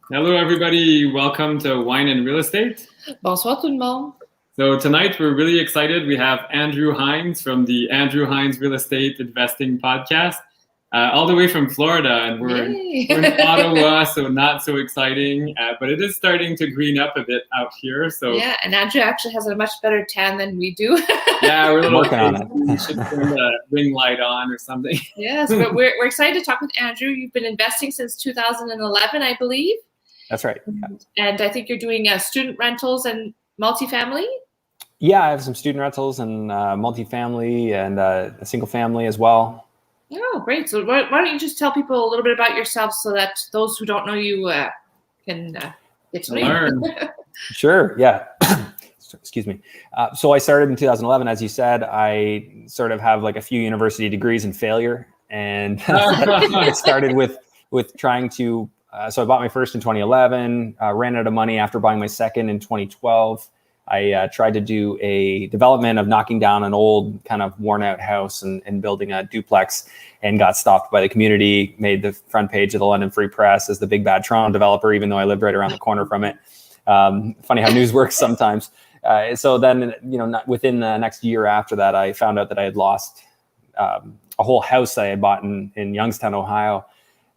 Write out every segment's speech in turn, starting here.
Hello, everybody. Welcome to Wine and Real Estate. Bonsoir tout le monde. So tonight we're really excited. We have Andrew Hines from the Andrew Hines Real Estate Investing Podcast, all the way from Florida, and we're in Ottawa, so not so exciting, but it is starting to green up a bit out here. So yeah, and Andrew actually has a much better tan than we do. Yeah, we're a little working on it. We should turn the ring light on or something. Yes, but we're excited to talk with Andrew. You've been investing since 2011, I believe. That's right. Yeah. And I think you're doing student rentals and multifamily. Yeah, I have some student rentals and multifamily and a single family as well. Oh, great. So why don't you just tell people a little bit about yourself so that those who don't know you can get to learn. Sure, yeah. Excuse me. So I started in 2011. As you said, I sort of have like a few university degrees in failure. And it started with trying to, so I bought my first in 2011, ran out of money after buying my second in 2012. I tried to do a development of knocking down an old kind of worn out house and building a duplex, and got stopped by the community, made the front page of the London Free Press as the big bad Toronto developer, even though I lived right around the corner from it. Funny how news works sometimes. So then, within the next year after that, I found out that I had lost a whole house I had bought in Youngstown, Ohio.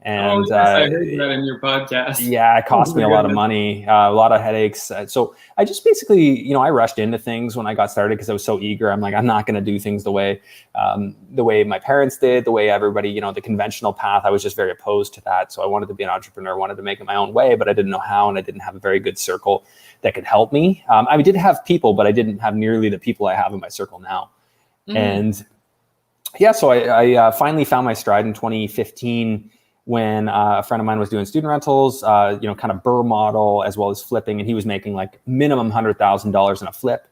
And yes, I heard that in your podcast. Yeah, it cost me a lot of money, a lot of headaches. So I just basically, I rushed into things when I got started because I was so eager. I'm like, I'm not going to do things the way my parents did, the way everybody, the conventional path. I was just very opposed to that. So I wanted to be an entrepreneur, wanted to make it my own way, but I didn't know how, and I didn't have a very good circle that could help me. I did have people, but I didn't have nearly the people I have in my circle now. Mm. And yeah, so I finally found my stride in 2015. When a friend of mine was doing student rentals, kind of BRRRR model as well as flipping, and he was making like minimum $100,000 in a flip.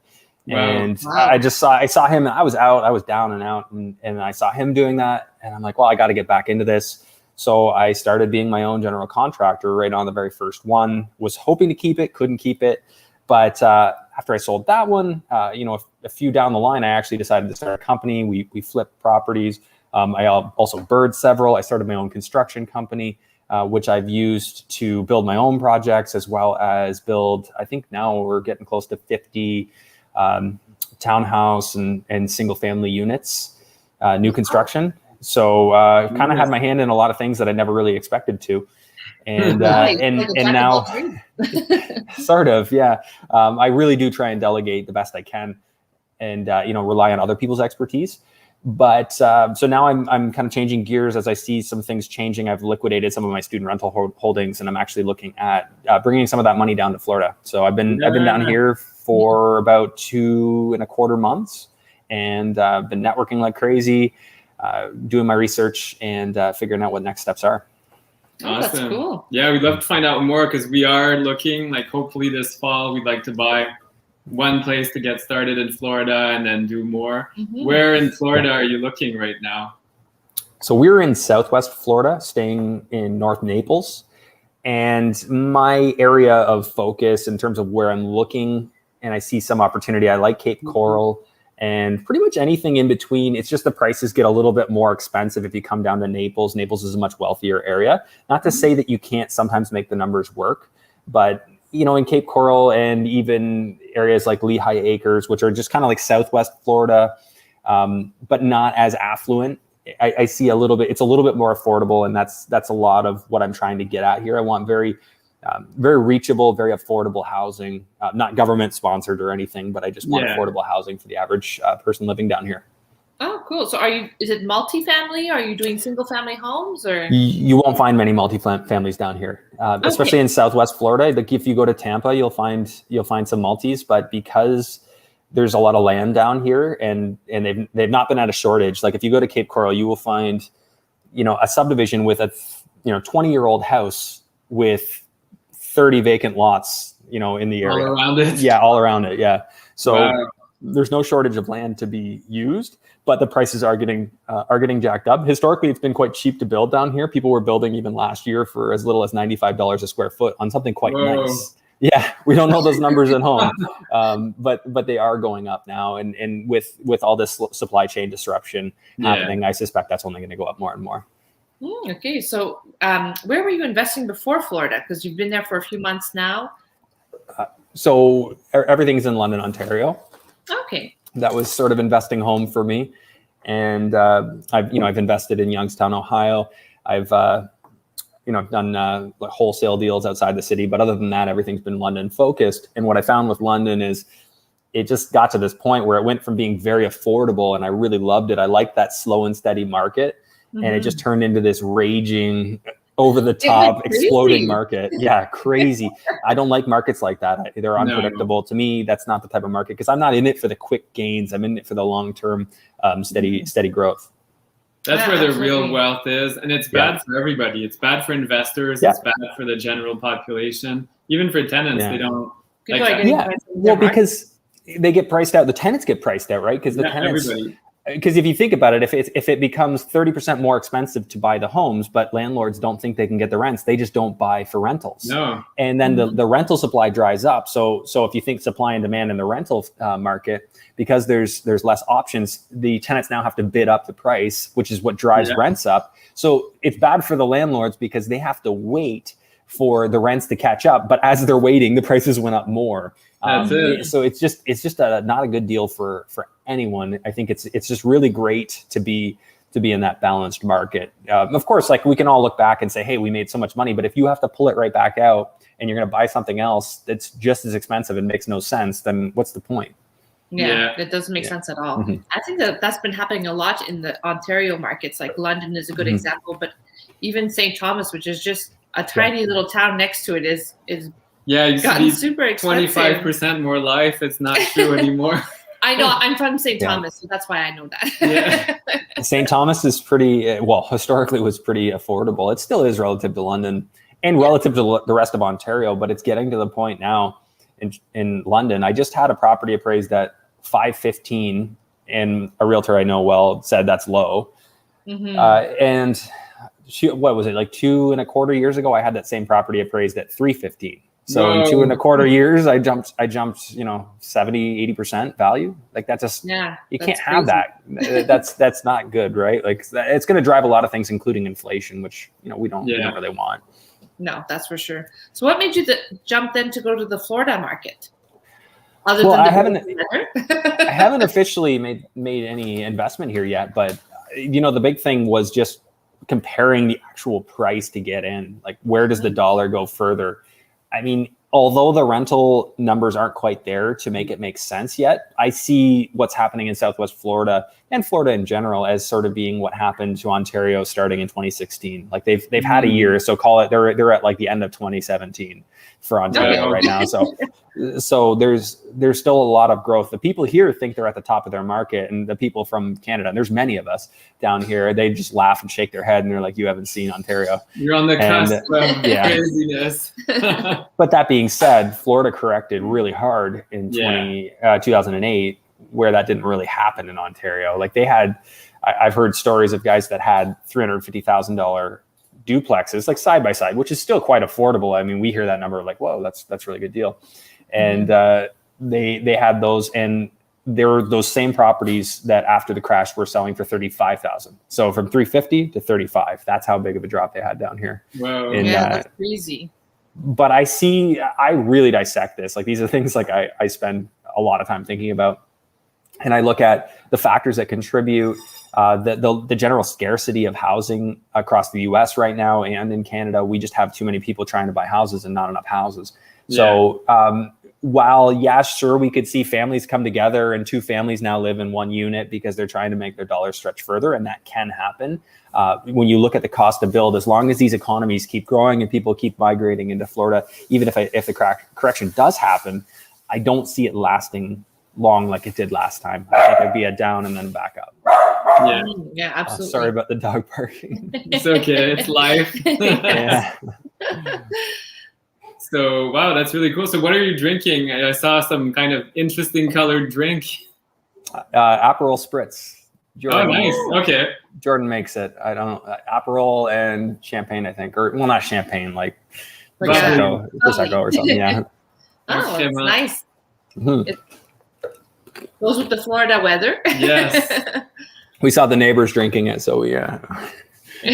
Wow. And wow. I saw him, and I was down and out, and I saw him doing that, and I'm like, well, I got to get back into this. So I started being my own general contractor right on the very first one. Was hoping to keep it, couldn't keep it, but after I sold that one, a few down the line, I actually decided to start a company. We flipped properties. I also bird several. I started my own construction company, which I've used to build my own projects as well as build, I think now we're getting close to 50 townhouse and single family units, new construction. So kind of had my hand in a lot of things that I never really expected to. And and now sort of, yeah. I really do try and delegate the best I can and, rely on other people's expertise. But so now I'm kind of changing gears as I see some things changing. I've liquidated some of my student rental holdings, and I'm actually looking at bringing some of that money down to Florida. So I've been down here for about 2.25 months, and been networking like crazy, doing my research and figuring out what next steps are. Awesome. Oh, that's cool. Yeah, we'd love to find out more because we are looking, like, hopefully this fall we'd like to buy one place to get started in Florida and then do more. Mm-hmm. Where in Florida are you looking right now? So we're in Southwest Florida, staying in North Naples. And my area of focus in terms of where I'm looking, and I see some opportunity, I like Cape Coral and pretty much anything in between. It's just the prices get a little bit more expensive if you come down to Naples. Naples is a much wealthier area. Not to say that you can't sometimes make the numbers work, but in Cape Coral and even areas like Lehigh Acres, which are just kind of like Southwest Florida, but not as affluent, I see it's a little bit more affordable. And that's a lot of what I'm trying to get at here. I want very reachable, very affordable housing, not government sponsored or anything, but I just want affordable housing for the average person living down here. Oh, cool. So is it multifamily? Are you doing single family homes or? You won't find many multi-families down here, especially in Southwest Florida. Like if you go to Tampa, you'll find some multis, but because there's a lot of land down here and they've not been at a shortage. Like if you go to Cape Coral, you will find, a subdivision with a 20-year-old house with 30 vacant lots, in the area. All around it? Yeah, all around it. Yeah. So there's no shortage of land to be used, but the prices are getting jacked up. Historically, it's been quite cheap to build down here. People were building even last year for as little as $95 a square foot on something quite nice. Yeah, we don't know those numbers at home, but they are going up now. And with all this supply chain disruption happening, I suspect that's only going to go up more and more. Okay, so where were you investing before Florida? Because you've been there for a few months now. So everything's in London, Ontario. Okay. That was sort of investing home for me, and I've invested in Youngstown, Ohio. I've done wholesale deals outside the city, but other than that, everything's been London focused. And what I found with London is it just got to this point where it went from being very affordable, and I really loved it. I liked that slow and steady market, and it just turned into this raging, over the top, exploding market. Yeah, crazy. I don't like markets like that. They're unpredictable. To me, that's not the type of market, because I'm not in it for the quick gains. I'm in it for the long-term, steady growth. That's where the real wealth is, and it's bad for everybody. It's bad for investors. It's bad for the general population. Even for tenants, they don't. Well, because they get priced out. The tenants get priced out, right? Because the tenants. Everybody. Because if you think about it, if it becomes 30% more expensive to buy the homes, but landlords don't think they can get the rents, they just don't buy for rentals. No. And then the rental supply dries up. So if you think supply and demand in the rental market, because there's less options, the tenants now have to bid up the price, which is what drives rents up. So it's bad for the landlords because they have to wait for the rents to catch up. But as they're waiting, the prices went up more. That's it. So it's just not a good deal for anyone. I think it's just really great to be in that balanced market. Of course, like we can all look back and say, hey, we made so much money, but if you have to pull it right back out and you're going to buy something else that's just as expensive and makes no sense, then what's the point? Yeah, it doesn't make sense at all. I think that's been happening a lot in the Ontario markets. Like London is a good example, but even St. Thomas, which is just a tiny little town next to it, is gotten super expensive. 25% more life. It's not true anymore. I know. I'm from St. Thomas, so that's why I know that. St. Thomas is historically was pretty affordable. It still is relative to London and relative to the rest of Ontario, but it's getting to the point now in London. I just had a property appraised at $515, and a realtor I know well said that's low. And what was it, like 2.25 years ago, I had that same property appraised at $315. So in 2.25 years, I jumped, 70-80% value. Like that just, you can't have that. That's not good, right? Like it's going to drive a lot of things, including inflation, which, we don't really want. No, that's for sure. So what made you jump then to go to the Florida market? I haven't officially made any investment here yet, but the big thing was just comparing the actual price to get in. Like, where does the dollar go further? I mean, although the rental numbers aren't quite there to make it make sense yet, I see what's happening in Southwest Florida and Florida in general as sort of being what happened to Ontario starting in 2016. Like they've had a year, so call it they're at like the end of 2017 for Ontario right now. So there's still a lot of growth. The people here think they're at the top of their market, and the people from Canada, and there's many of us down here, they just laugh and shake their head and they're like, you haven't seen Ontario. You're on the cusp of craziness. But that being said, Florida corrected really hard in 2008, where that didn't really happen in Ontario. Like I've heard stories of guys that had $350,000 duplexes, like side by side, which is still quite affordable. I mean, we hear that number like, whoa, that's a really good deal. And they had those, and there were those same properties that after the crash were selling for $35,000. So from $350 to $35. That's how big of a drop they had down here. Wow. That's crazy. But I really dissect this. Like these are things like I spend a lot of time thinking about. And I look at the factors that contribute, the general scarcity of housing across the US right now and in Canada. We just have too many people trying to buy houses and not enough houses. So while, sure, we could see families come together and two families now live in one unit because they're trying to make their dollars stretch further, and that can happen. When you look at the cost to build, as long as these economies keep growing and people keep migrating into Florida, even if the correction does happen, I don't see it lasting long like it did last time. I think it'd be a down and then back up. Yeah, absolutely. Sorry about the dog barking. It's okay. It's life. So, wow, that's really cool. So what are you drinking? I saw some kind of interesting colored drink. Aperol Spritz. Jordan, nice. Okay. Jordan makes it. I don't know. Aperol and champagne, I think. Or, well, not champagne, like Prosecco or something. Yeah. Oh, it's nice. It goes with the Florida weather. Yes. We saw the neighbors drinking it, so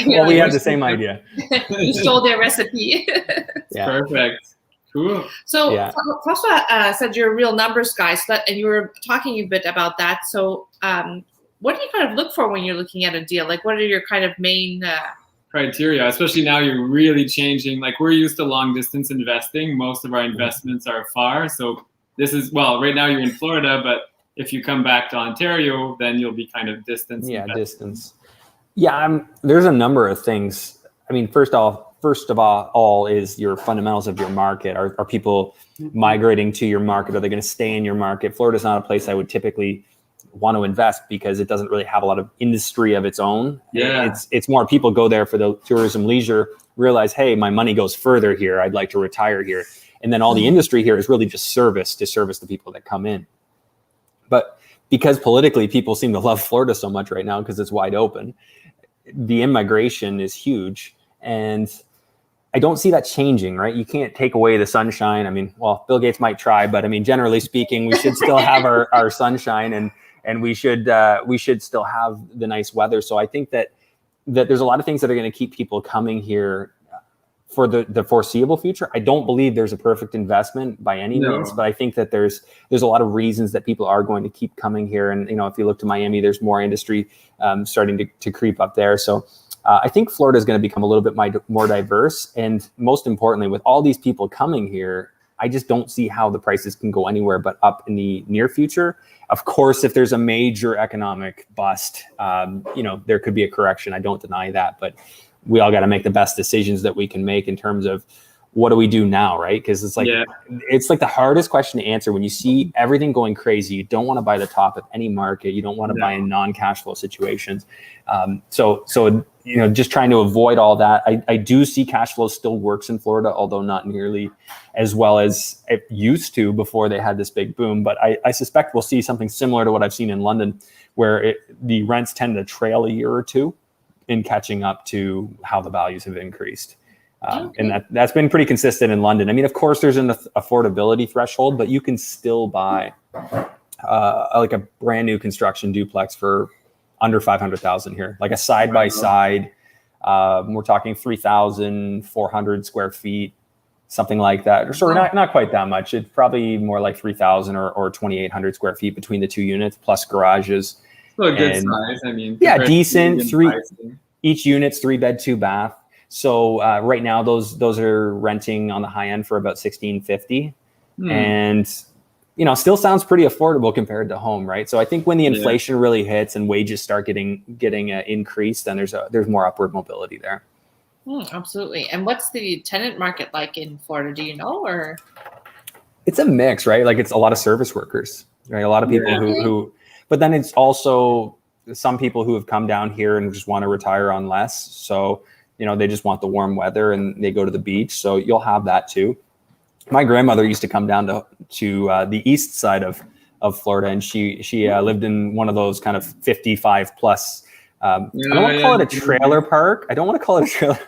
Well, we had the same idea. You stole their recipe. Yeah. Perfect. Cool. So Yeah. François said you're a real numbers guy, and you were talking a bit about that. So what do you kind of look for when you're looking at a deal? Like, what are your kind of main criteria? Especially now, you're really changing. Like, we're used to long distance investing. Most of our investments are far. So this is, well, right now you're in Florida, but if you come back to Ontario, then you'll be kind of distance. Yeah, investing. distance. Yeah, there's a number of things. I mean, first of all is your fundamentals of your market. Are people migrating to your market? Are they going to stay in your market? Florida's not a place I would typically want to invest because it doesn't really have a lot of industry of its own. Yeah. It's more people go there for the tourism leisure, realize, hey, my money goes further here. I'd like to retire here. And then all the industry here is really just service the people that come in. But because politically people seem to love Florida so much right now because it's wide open, the immigration is huge. And I don't see that changing, right? You can't take away the sunshine. I mean, well, Bill Gates might try, but I mean, generally speaking, we should still have our sunshine and we should still have the nice weather. So I think that there's a lot of things that are going to keep people coming here for the foreseeable future. I don't believe there's a perfect investment by any means, but I think that there's a lot of reasons that people are going to keep coming here. And, you know, if you look to Miami, there's more industry starting to creep up there. So I think Florida is going to become a little bit more diverse. And most importantly, with all these people coming here, I just don't see how the prices can go anywhere but up in the near future. Of course, if there's a major economic bust, you know, there could be a correction. I don't deny that, but we all got to make the best decisions that we can make in terms of what do we do now, right? Because it's like it's like the hardest question to answer when you see everything going crazy. You don't want to buy the top of any market. You don't want to buy in non-cash flow situations. So you know, just trying to avoid all that. I do see cash flow still works in Florida, although not nearly as well as it used to before they had this big boom. But I suspect we'll see something similar to what I've seen in London, where the rents tend to trail a year or two in catching up to how the values have increased. And that's been pretty consistent in London. I mean, of course, there's an affordability threshold, but you can still buy like a brand new construction duplex for under 500,000 here, like a side by side. We're talking 3,400 square feet, something like that. Or not quite that much. It's probably more like 3,000 or 2,800 square feet between the two units plus garages. Still a good size. I mean, yeah, decent. Each unit's 3-bed, 2-bath. So right now, those are renting on the high end for about $1,650, and you know, still sounds pretty affordable compared to home, right? So I think when the inflation really hits and wages start getting increased, then there's more upward mobility there. Absolutely. And what's the tenant market like in Florida? Do you know, or it's a mix, right? Like it's a lot of service workers, right? A lot of people who, but then it's also some people who have come down here and just want to retire on less. So, you know, they just want the warm weather and they go to the beach. So you'll have that too. My grandmother used to come down to the east side of Florida, and she lived in one of those kind of 55 plus. I don't want to call it a trailer park. I don't want to call it a trailer,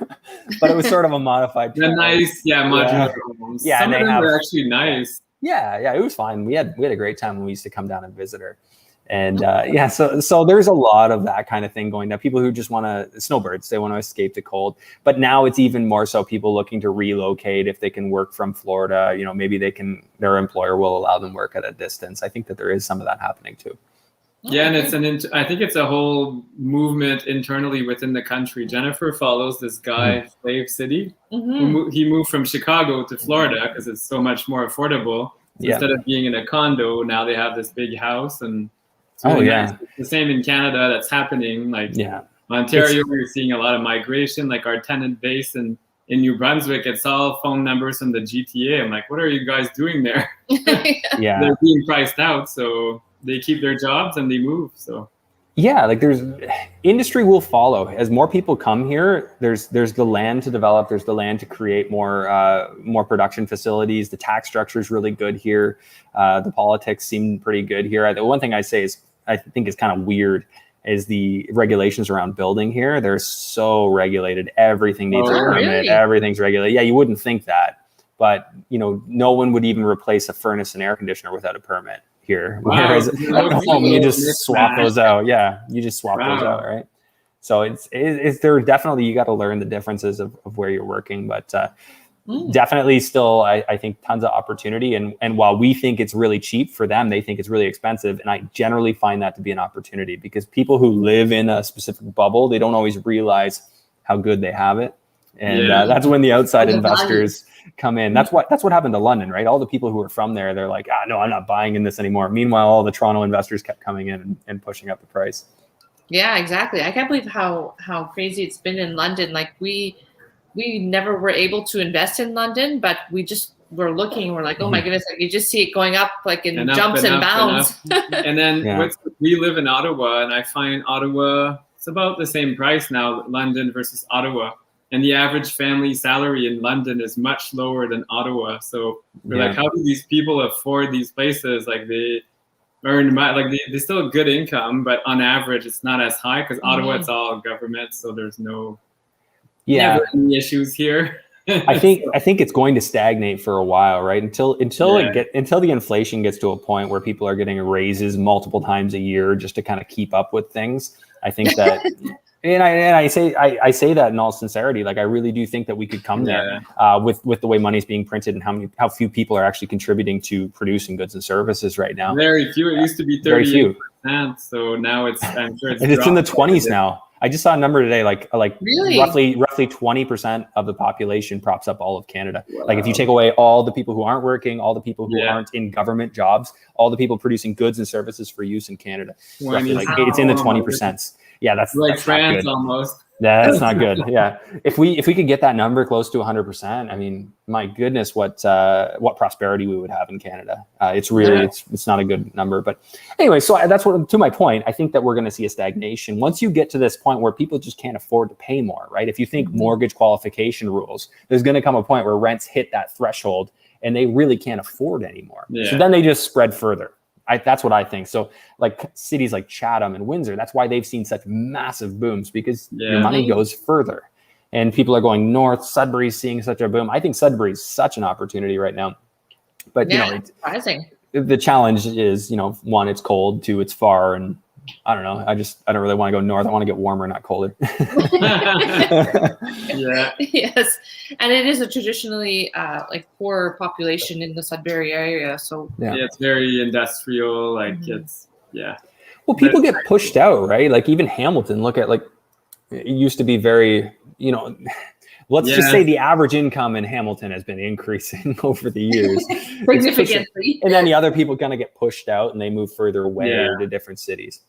but it was sort of a modified trailer. Nice, modular homes. Yeah, some of them were actually nice. Yeah, it was fine. We had a great time when we used to come down and visit her. And so there's a lot of that kind of thing going down. People who just want to, snowbirds, they want to escape the cold. But now it's even more so people looking to relocate if they can work from Florida. You know, maybe their employer will allow them work at a distance. I think that there is some of that happening too. Yeah, and I think it's a whole movement internally within the country. Jennifer follows this guy, Slave City. He moved from Chicago to Florida because it's so much more affordable. So instead of being in a condo, now they have this big house and. Really nice. It's the same in Canada that's happening. Like Ontario, we're seeing a lot of migration. Like our tenant base in New Brunswick, it's all phone numbers from the GTA. I'm like, what are you guys doing there? They're being priced out, so they keep their jobs and they move. So like there's industry will follow as more people come here. There's the land to develop. There's the land to create more production facilities. The tax structure is really good here. The politics seem pretty good here. The one thing I say is I think is kind of weird is the regulations around building here. They're so regulated. Everything needs a permit. Really? Everything's regulated. Yeah, you wouldn't think that, but you know, no one would even replace a furnace and air conditioner without a permit here. Whereas at home, you just swap those out. Yeah, you just swap those out, right? So it's there definitely, you got to learn the differences of where you're working, but definitely still, I think tons of opportunity. And while we think it's really cheap, for them, they think it's really expensive. And I generally find that to be an opportunity, because people who live in a specific bubble, they don't always realize how good they have it. And that's when the outside investors come in. That's what happened to London, right? All the people who were from there, they're like, no, I'm not buying in this anymore. Meanwhile, all the Toronto investors kept coming in and pushing up the price. Yeah, exactly. I can't believe how crazy it's been in London. Like we never were able to invest in London, but we just were looking. We're like, oh my goodness, like you just see it going up like in jumps and bounds. And then we live in Ottawa, and I find Ottawa, it's about the same price now, London versus Ottawa. And the average family salary in London is much lower than Ottawa. So we're like, how do these people afford these places? Like they earn they still have good income, but on average, it's not as high, because Ottawa, it's all government. So there's never any issues here. I think it's going to stagnate for a while, right? Until the inflation gets to a point where people are getting raises multiple times a year just to kind of keep up with things. I think that, and I say that in all sincerity. Like I really do think that we could come there with the way money's being printed and how few people are actually contributing to producing goods and services right now. Very few. It used to be 38%, so now I'm sure it's in the 20s now. I just saw a number today, like really? roughly 20% of the population props up all of Canada. Wow. Like if you take away all the people who aren't working, all the people who aren't in government jobs, all the people producing goods and services for use in Canada, roughly, it's in the 20% Yeah, that's France not almost. That's not good. Yeah, if we could get that number close to 100%, I mean, my goodness, what prosperity we would have in Canada. It's really it's not a good number, but anyway. So that's to my point. I think that we're going to see a stagnation once you get to this point where people just can't afford to pay more, right? If you think mortgage qualification rules, there's going to come a point where rents hit that threshold and they really can't afford anymore. Yeah. So then they just spread further. That's what I think. So like cities like Chatham and Windsor, that's why they've seen such massive booms, because your money goes further and people are going north. Sudbury's seeing such a boom. I think Sudbury's such an opportunity right now. But it's surprising. The challenge is, one, it's cold, two, it's far, and I don't know. I don't really want to go north. I want to get warmer, not colder. Yes. And it is a traditionally poor population in the Sudbury area. So it's very industrial. Well, people get pushed out, right? Like even Hamilton, look at it used to be very, let's just say the average income in Hamilton has been increasing over the years. Significantly. And then the other people kind of get pushed out and they move further away to different cities.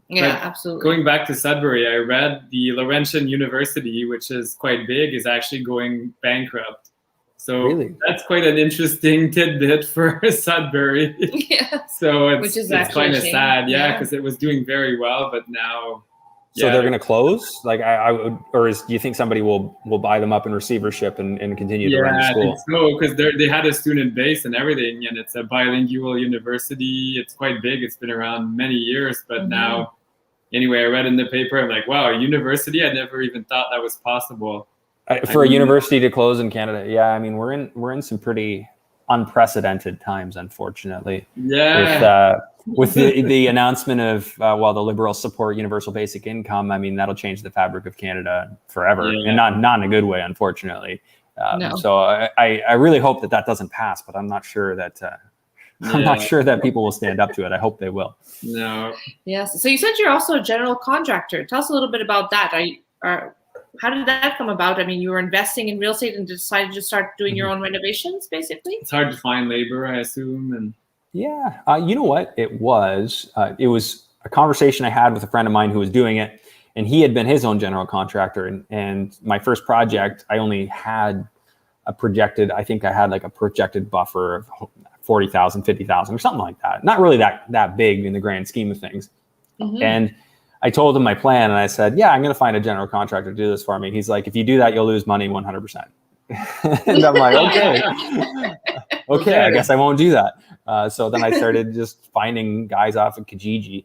Yeah, absolutely. Going back to Sudbury, I read the Laurentian University, which is quite big, is actually going bankrupt. So that's quite an interesting tidbit for Sudbury. Yeah. So it's kind of sad, because it was doing very well, but now. So they're going to close? Like I would, or do you think somebody will buy them up in receivership and continue to run the school? I think so, because they had a student base and everything, and it's a bilingual university. It's quite big. It's been around many years, but now, anyway, I read in the paper, I'm like, wow, a university? I never even thought that was possible. For a university to close in Canada, I mean, we're in some pretty unprecedented times, unfortunately. With the announcement of the Liberals support universal basic income, I mean, that'll change the fabric of Canada forever, and not in a good way, unfortunately. So I really hope that doesn't pass, but I'm not sure that not sure that people will stand up to it. I hope they will. No. Yes. So you said you're also a general contractor. Tell us a little bit about that. How did that come about? I mean, you were investing in real estate and decided to start doing your own renovations, basically? It's hard to find labor, I assume. And you know what? It was a conversation I had with a friend of mine who was doing it, and he had been his own general contractor. And my first project, I only had I had like a projected buffer of 40,000, 50,000 or something like that. Not really that big in the grand scheme of things. And I told him my plan, and I said, I'm going to find a general contractor to do this for me. He's like, if you do that, you'll lose money 100%. And I'm like, okay, I guess I won't do that. So then I started just finding guys off of Kijiji.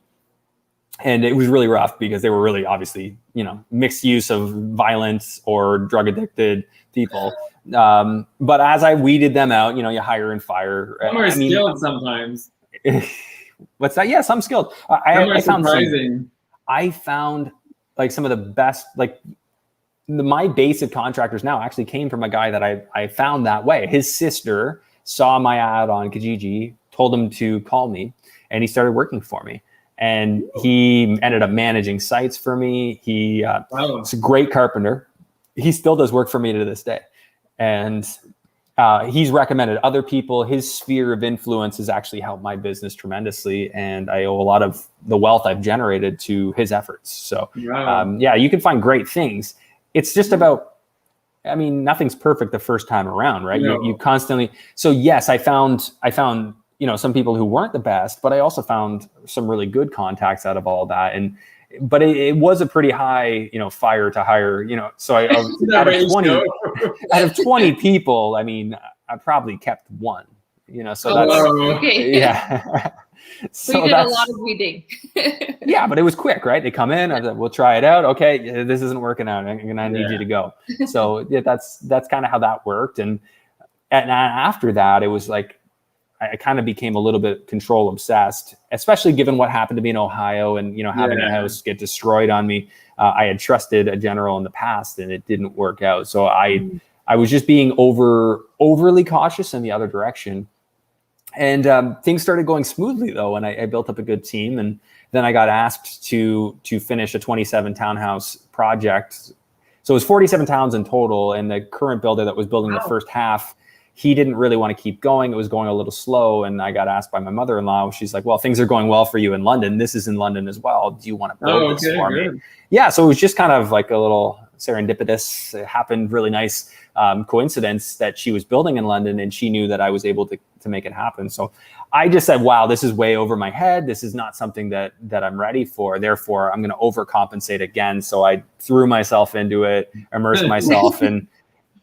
And it was really rough because they were really obviously, mixed use of violence or drug addicted people. But as I weeded them out, you hire and fire. Some are skilled sometimes. What's that? Yeah, some skilled. I found surprising. I found like some of the best, like my base of contractors now actually came from a guy that I found that way. His sister saw my ad on Kijiji, told him to call me, and he started working for me. And he ended up managing sites for me. He's a great carpenter. He still does work for me to this day. And he's recommended other people. His sphere of influence has actually helped my business tremendously. And I owe a lot of the wealth I've generated to his efforts. So yeah, you can find great things. It's just about, I mean, nothing's perfect the first time around, right? No. You constantly, so yes, I found, you know, some people who weren't the best, but I also found some really good contacts out of all that. But it was a pretty high, you know, fire to hire, you know, so out of 20 people, I mean, I probably kept one, you know, so that's, okay. Yeah. So you did a lot of weeding. Yeah, but it was quick, right? They come in, I said, we'll try it out. Okay, this isn't working out. I need you to go. So yeah, that's kind of how that worked. And after that, it was like, I kind of became a little bit control obsessed, especially given what happened to me in Ohio and, you know, having a house get destroyed on me. I had trusted a general in the past and it didn't work out. So I was just being overly cautious in the other direction. And things started going smoothly though. And I built up a good team. And then I got asked to finish a 27 townhouse project. So it was 47 towns in total. And the current builder that was building the first half, he didn't really want to keep going. It was going a little slow. And I got asked by my mother-in-law, she's like, well, things are going well for you in London. This is in London as well. Do you want to build this for me? Yeah. So it was just kind of like a little serendipitous. It happened really nice coincidence that she was building in London and she knew that I was able to make it happen. So I just said, wow, this is way over my head. This is not something that I'm ready for. Therefore, I'm going to overcompensate again. So I threw myself into it, immersed myself and,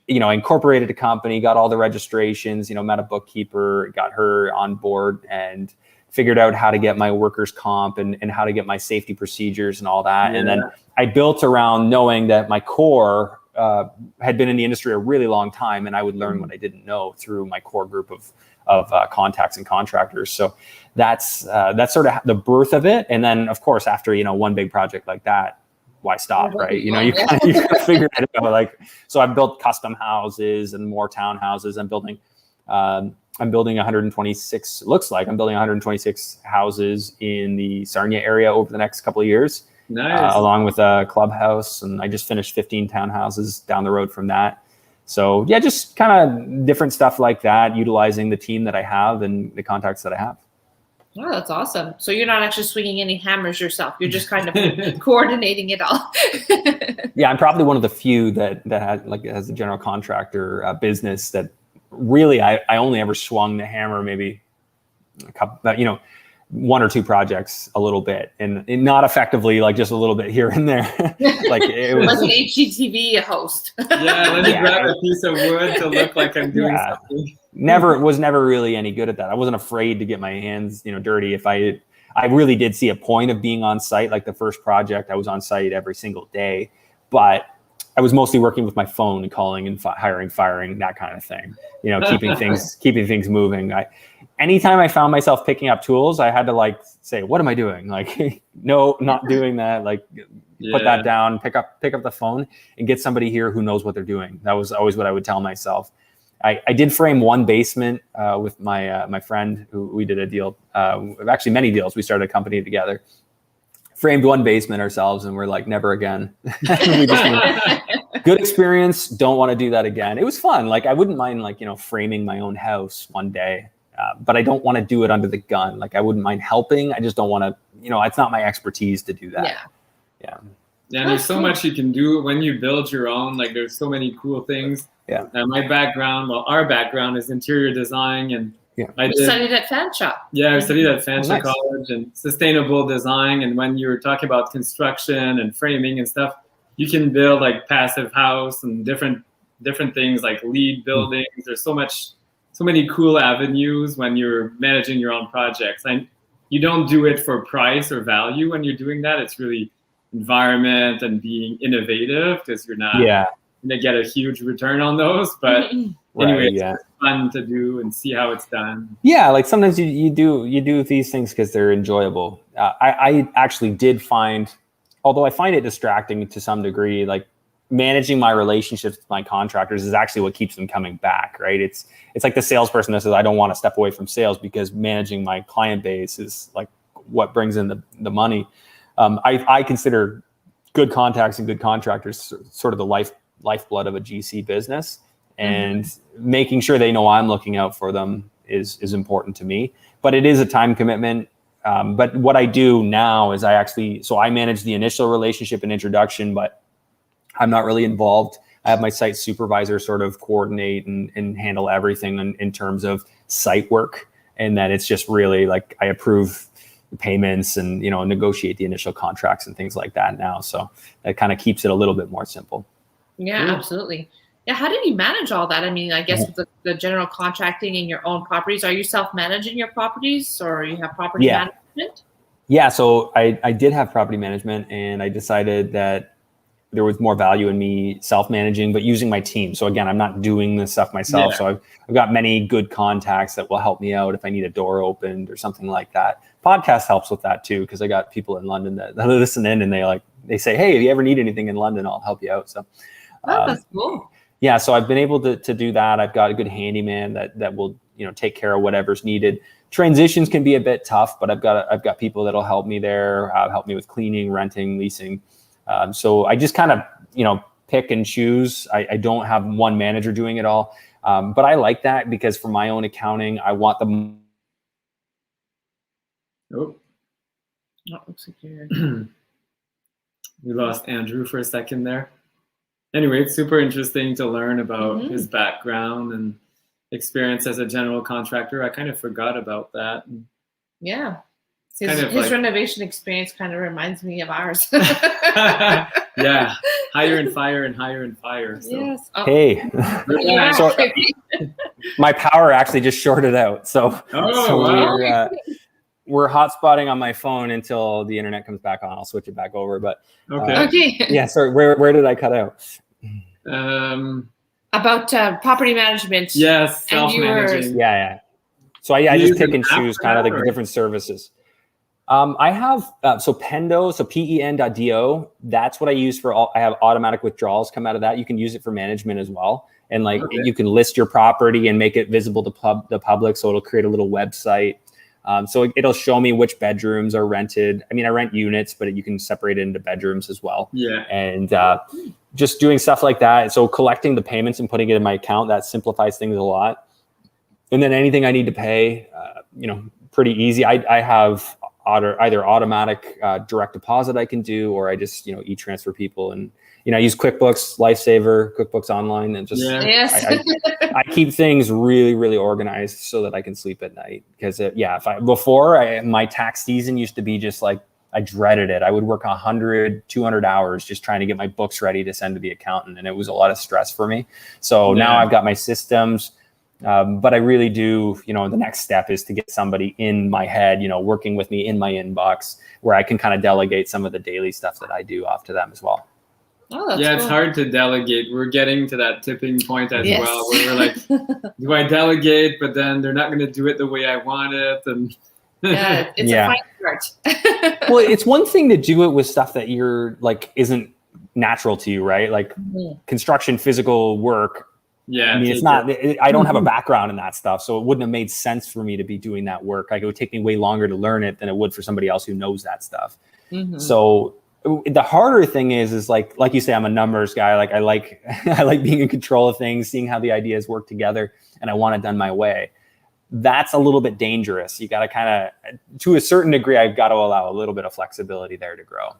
you know, incorporated a company, got all the registrations, you know, met a bookkeeper, got her on board and figured out how to get my workers' comp and how to get my safety procedures and all that. Yeah. And then I built around knowing that my core had been in the industry a really long time and I would learn what I didn't know through my core group of contacts and contractors. So that's sort of the birth of it. And then of course, after, you know, one big project like that, why stop, right? You know, you kind of figure it out. Like, so I've built custom houses and more townhouses. I'm building 126. Looks like I'm building 126 houses in the Sarnia area over the next couple of years. Nice. Along with a clubhouse, and I just finished 15 townhouses down the road from that. So yeah, just kind of different stuff like that, utilizing the team that I have and the contacts that I have. Oh, that's awesome. So you're not actually swinging any hammers yourself. You're just kind of coordinating it all. Yeah, I'm probably one of the few that has a general contractor business that really I only ever swung the hammer maybe a couple, you know, one or two projects a little bit and not effectively, like just a little bit here and there. Like it was like an HGTV host. Yeah, let me grab a piece of wood to look like I'm doing something. Was never really any good at that. I wasn't afraid to get my hands, you know, dirty. If I really did see a point of being on site. Like the first project, I was on site every single day, but I was mostly working with my phone and calling and hiring, firing, that kind of thing. You know, keeping things moving. Anytime I found myself picking up tools, I had to like say, "What am I doing?" Like, no, not doing that. Like, put that down. Pick up the phone and get somebody here who knows what they're doing. That was always what I would tell myself. I did frame one basement with my friend who we did a deal. Actually, many deals. We started a company together. Framed one basement ourselves, and we're like, never again. We just good experience. Don't want to do that again. It was fun. Like I wouldn't mind like, you know, framing my own house one day, but I don't want to do it under the gun. Like I wouldn't mind helping. I just don't want to. You know, it's not my expertise to do that. Yeah. And there's so much you can do when you build your own. Like there's so many cool things. Yeah. Our background is interior design, and I studied at Fanshawe. Yeah, I studied at Fanshawe College and sustainable design. And when you were talking about construction and framing and stuff, you can build like passive house and different things like LEED buildings. There's so many cool avenues when you're managing your own projects. And you don't do it for price or value when you're doing that. It's really environment and being innovative because you're not going to get a huge return on those. But anyway, it's fun to do and see how it's done. Yeah, like sometimes you do these things because they're enjoyable. I actually did find although I find it distracting to some degree, like managing my relationships with my contractors is actually what keeps them coming back, right? It's like the salesperson that says, I don't want to step away from sales, because managing my client base is like what brings in the money. I consider good contacts and good contractors sort of the lifeblood of a GC business, and making sure they know I'm looking out for them is important to me. But it is a time commitment. But what I do now is I manage the initial relationship and introduction, but I'm not really involved. I have my site supervisor sort of coordinate and handle everything in terms of site work. And then it's just really like I approve payments and, negotiate the initial contracts and things like that now. So that kind of keeps it a little bit more simple. Yeah, absolutely. Yeah. How do you manage all that? I mean, I guess with the general contracting in your own properties, are you self-managing your properties, or you have property management? Yeah. So I did have property management, and I decided that there was more value in me self-managing, but using my team. So again, I'm not doing this stuff myself. So I've got many good contacts that will help me out if I need a door opened or something like that. Podcast helps with that too, because I got people in London that listen in, and they say, hey, if you ever need anything in London, I'll help you out. So that's cool. Yeah, so I've been able to do that. I've got a good handyman that will take care of whatever's needed. Transitions can be a bit tough, but I've got people that'll help me there, help me with cleaning, renting, leasing. So I just kind of, pick and choose. I don't have one manager doing it all. But I like that, because for my own accounting, I want the... Oh, looks like you're... We lost Andrew for a second there. Anyway, it's super interesting to learn about his background and experience as a general contractor. I kind of forgot about that. Yeah. His renovation experience kind of reminds me of ours. Yeah, higher and fire and higher and fire. So. Yes. Oh. Hey, so my power actually just shorted out. So wow. We're hotspotting on my phone until the internet comes back on. I'll switch it back over. But okay. Yeah. Sorry. Where did I cut out? About property management. Yes. Self-managing. Yeah. So I just pick and choose kind of like the different services. I have so Pendo, so pen.do. That's what I use for I have automatic withdrawals come out of that. You can use it for management as well, and you can list your property and make it visible to the public. So it'll create a little website. So it'll show me which bedrooms are rented. I mean, I rent units, but you can separate it into bedrooms as well. Yeah. And just doing stuff like that. So collecting the payments and putting it in my account, that simplifies things a lot. And then anything I need to pay, pretty easy. I have either automatic direct deposit I can do, or I just e-transfer people, and I use QuickBooks Lifesaver, QuickBooks Online, and just I keep things really, really organized so that I can sleep at night. Because my tax season used to be just like, I dreaded it. I would work 100, 200 hours just trying to get my books ready to send to the accountant, and it was a lot of stress for me. So now I've got my systems. But I really do, the next step is to get somebody in my head, working with me in my inbox, where I can kind of delegate some of the daily stuff that I do off to them as well. Oh, that's cool. It's hard to delegate. We're getting to that tipping point as well, where we're like, do I delegate? But then they're not going to do it the way I want it. And it's a fine art. Well, it's one thing to do it with stuff that you're like, isn't natural to you, right? Like construction, physical work. Yeah, I mean, it's not, I don't have a background in that stuff, so it wouldn't have made sense for me to be doing that work. Like, it would take me way longer to learn it than it would for somebody else who knows that stuff. So the harder thing is like you say, I'm a numbers guy. Like I like being in control of things, seeing how the ideas work together, and I want it done my way. That's a little bit dangerous. You got to kind of, to a certain degree, I've got to allow a little bit of flexibility there to grow.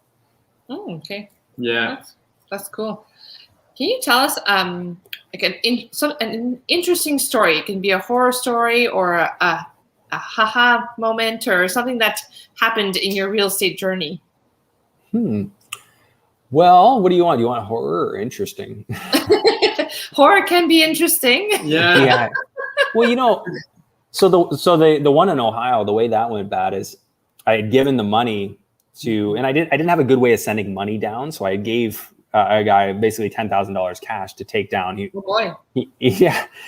Oh, okay. Yeah. That's cool. Can you tell us like an interesting story? It can be a horror story or a haha moment, or something that happened in your real estate journey. Well, what do you want? Do you want horror or interesting? Horror can be interesting. Yeah. Well, so the one in Ohio, the way that went bad is I had given the money to, and I didn't have a good way of sending money down, so I gave a guy basically $10,000 cash to take down.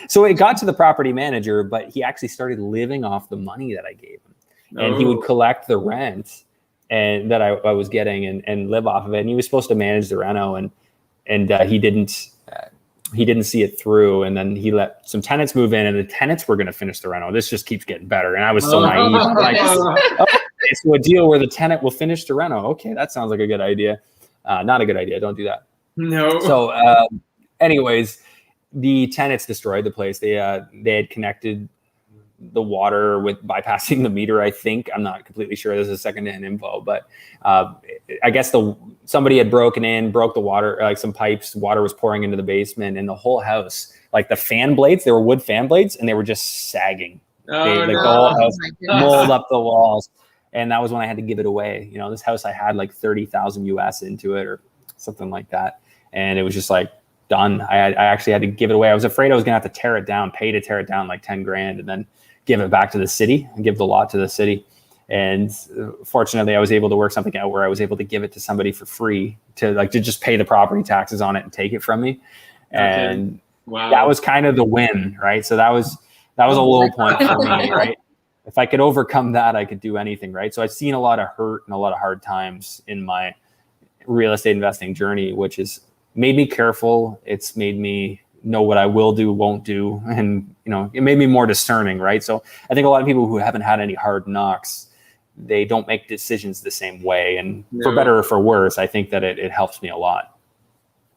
So it got to the property manager, but he actually started living off the money that I gave him, and he would collect the rent and that I was getting and live off of it. And he was supposed to manage the reno, and he didn't see it through. And then he let some tenants move in, and the tenants were going to finish the reno. This just keeps getting better. And I was so naive. I'm like, okay, so a deal where the tenant will finish the reno. Okay, that sounds like a good idea. Not a good idea. Don't do that. No. So anyways, the tenants destroyed the place. They had connected the water with bypassing the meter, I think. I'm not completely sure. This is second-hand info, but I guess somebody had broke the water, like some pipes, water was pouring into the basement, and the whole house, like the fan blades, there were wood fan blades, and they were just sagging. The whole house mold up the walls. And that was when I had to give it away. This house, I had like 30,000 US into it or something like that. And it was just like done. I actually had to give it away. I was afraid I was going to have to pay to tear it down like 10 grand and then give it back to the city and give the lot to the city. And fortunately, I was able to work something out where I was able to give it to somebody for free to just pay the property taxes on it and take it from me. And that was kind of the win, right? So that was a low point for me, right? If I could overcome that, I could do anything, right? So I've seen a lot of hurt and a lot of hard times in my real estate investing journey, which has made me careful. It's made me know what I will do, won't do. And, it made me more discerning, right? So I think a lot of people who haven't had any hard knocks, they don't make decisions the same way. And for better or for worse, I think that it helps me a lot.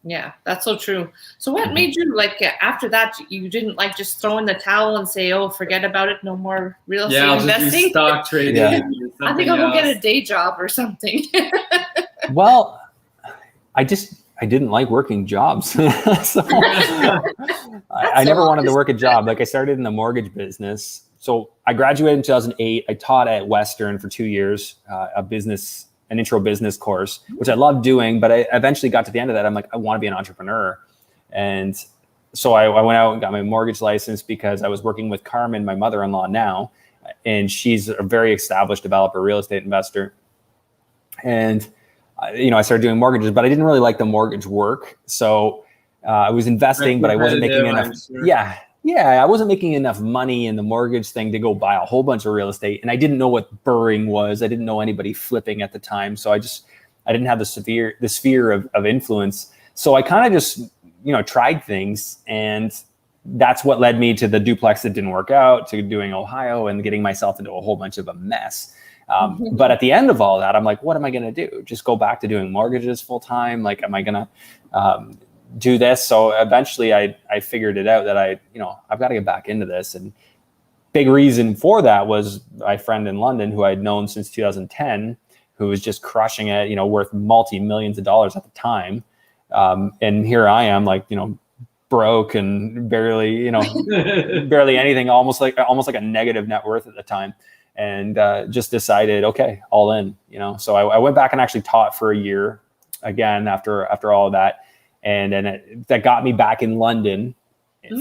Yeah, that's so true. So what made you after that, you didn't just throw in the towel and say, oh, forget about it, no more real estate investing? Just do stock trading. Yeah. I think I'll go get a day job or something. Well, I didn't like working jobs. So I never wanted to work a job. Like I started in the mortgage business. So I graduated in 2008. I taught at Western for 2 years, an intro business course, which I loved doing, but I eventually got to the end of that. I'm like, I want to be an entrepreneur. And so I went out and got my mortgage license because I was working with Carmen, my mother-in-law now, and she's a very established developer, real estate investor. And I started doing mortgages, but I didn't really like the mortgage work. So I was investing, but I wasn't making enough. Sure. Yeah, I wasn't making enough money in the mortgage thing to go buy a whole bunch of real estate. And I didn't know what burring was. I didn't know anybody flipping at the time. So I didn't have the sphere of influence. So I kind of just, tried things. And that's what led me to the duplex that didn't work out, to doing Ohio and getting myself into a whole bunch of a mess. But at the end of all that, I'm like, what am I going to do? Just go back to doing mortgages full time? Like, am I going to do this? So eventually I figured it out that I've got to get back into this. And big reason for that was my friend in London who I'd known since 2010, who was just crushing it, worth multi-millions of dollars at the time. And here I am broke and barely, barely anything, almost like a negative net worth at the time. And just decided, okay, all in, So I went back and actually taught for a year again after all of that. And then that got me back in London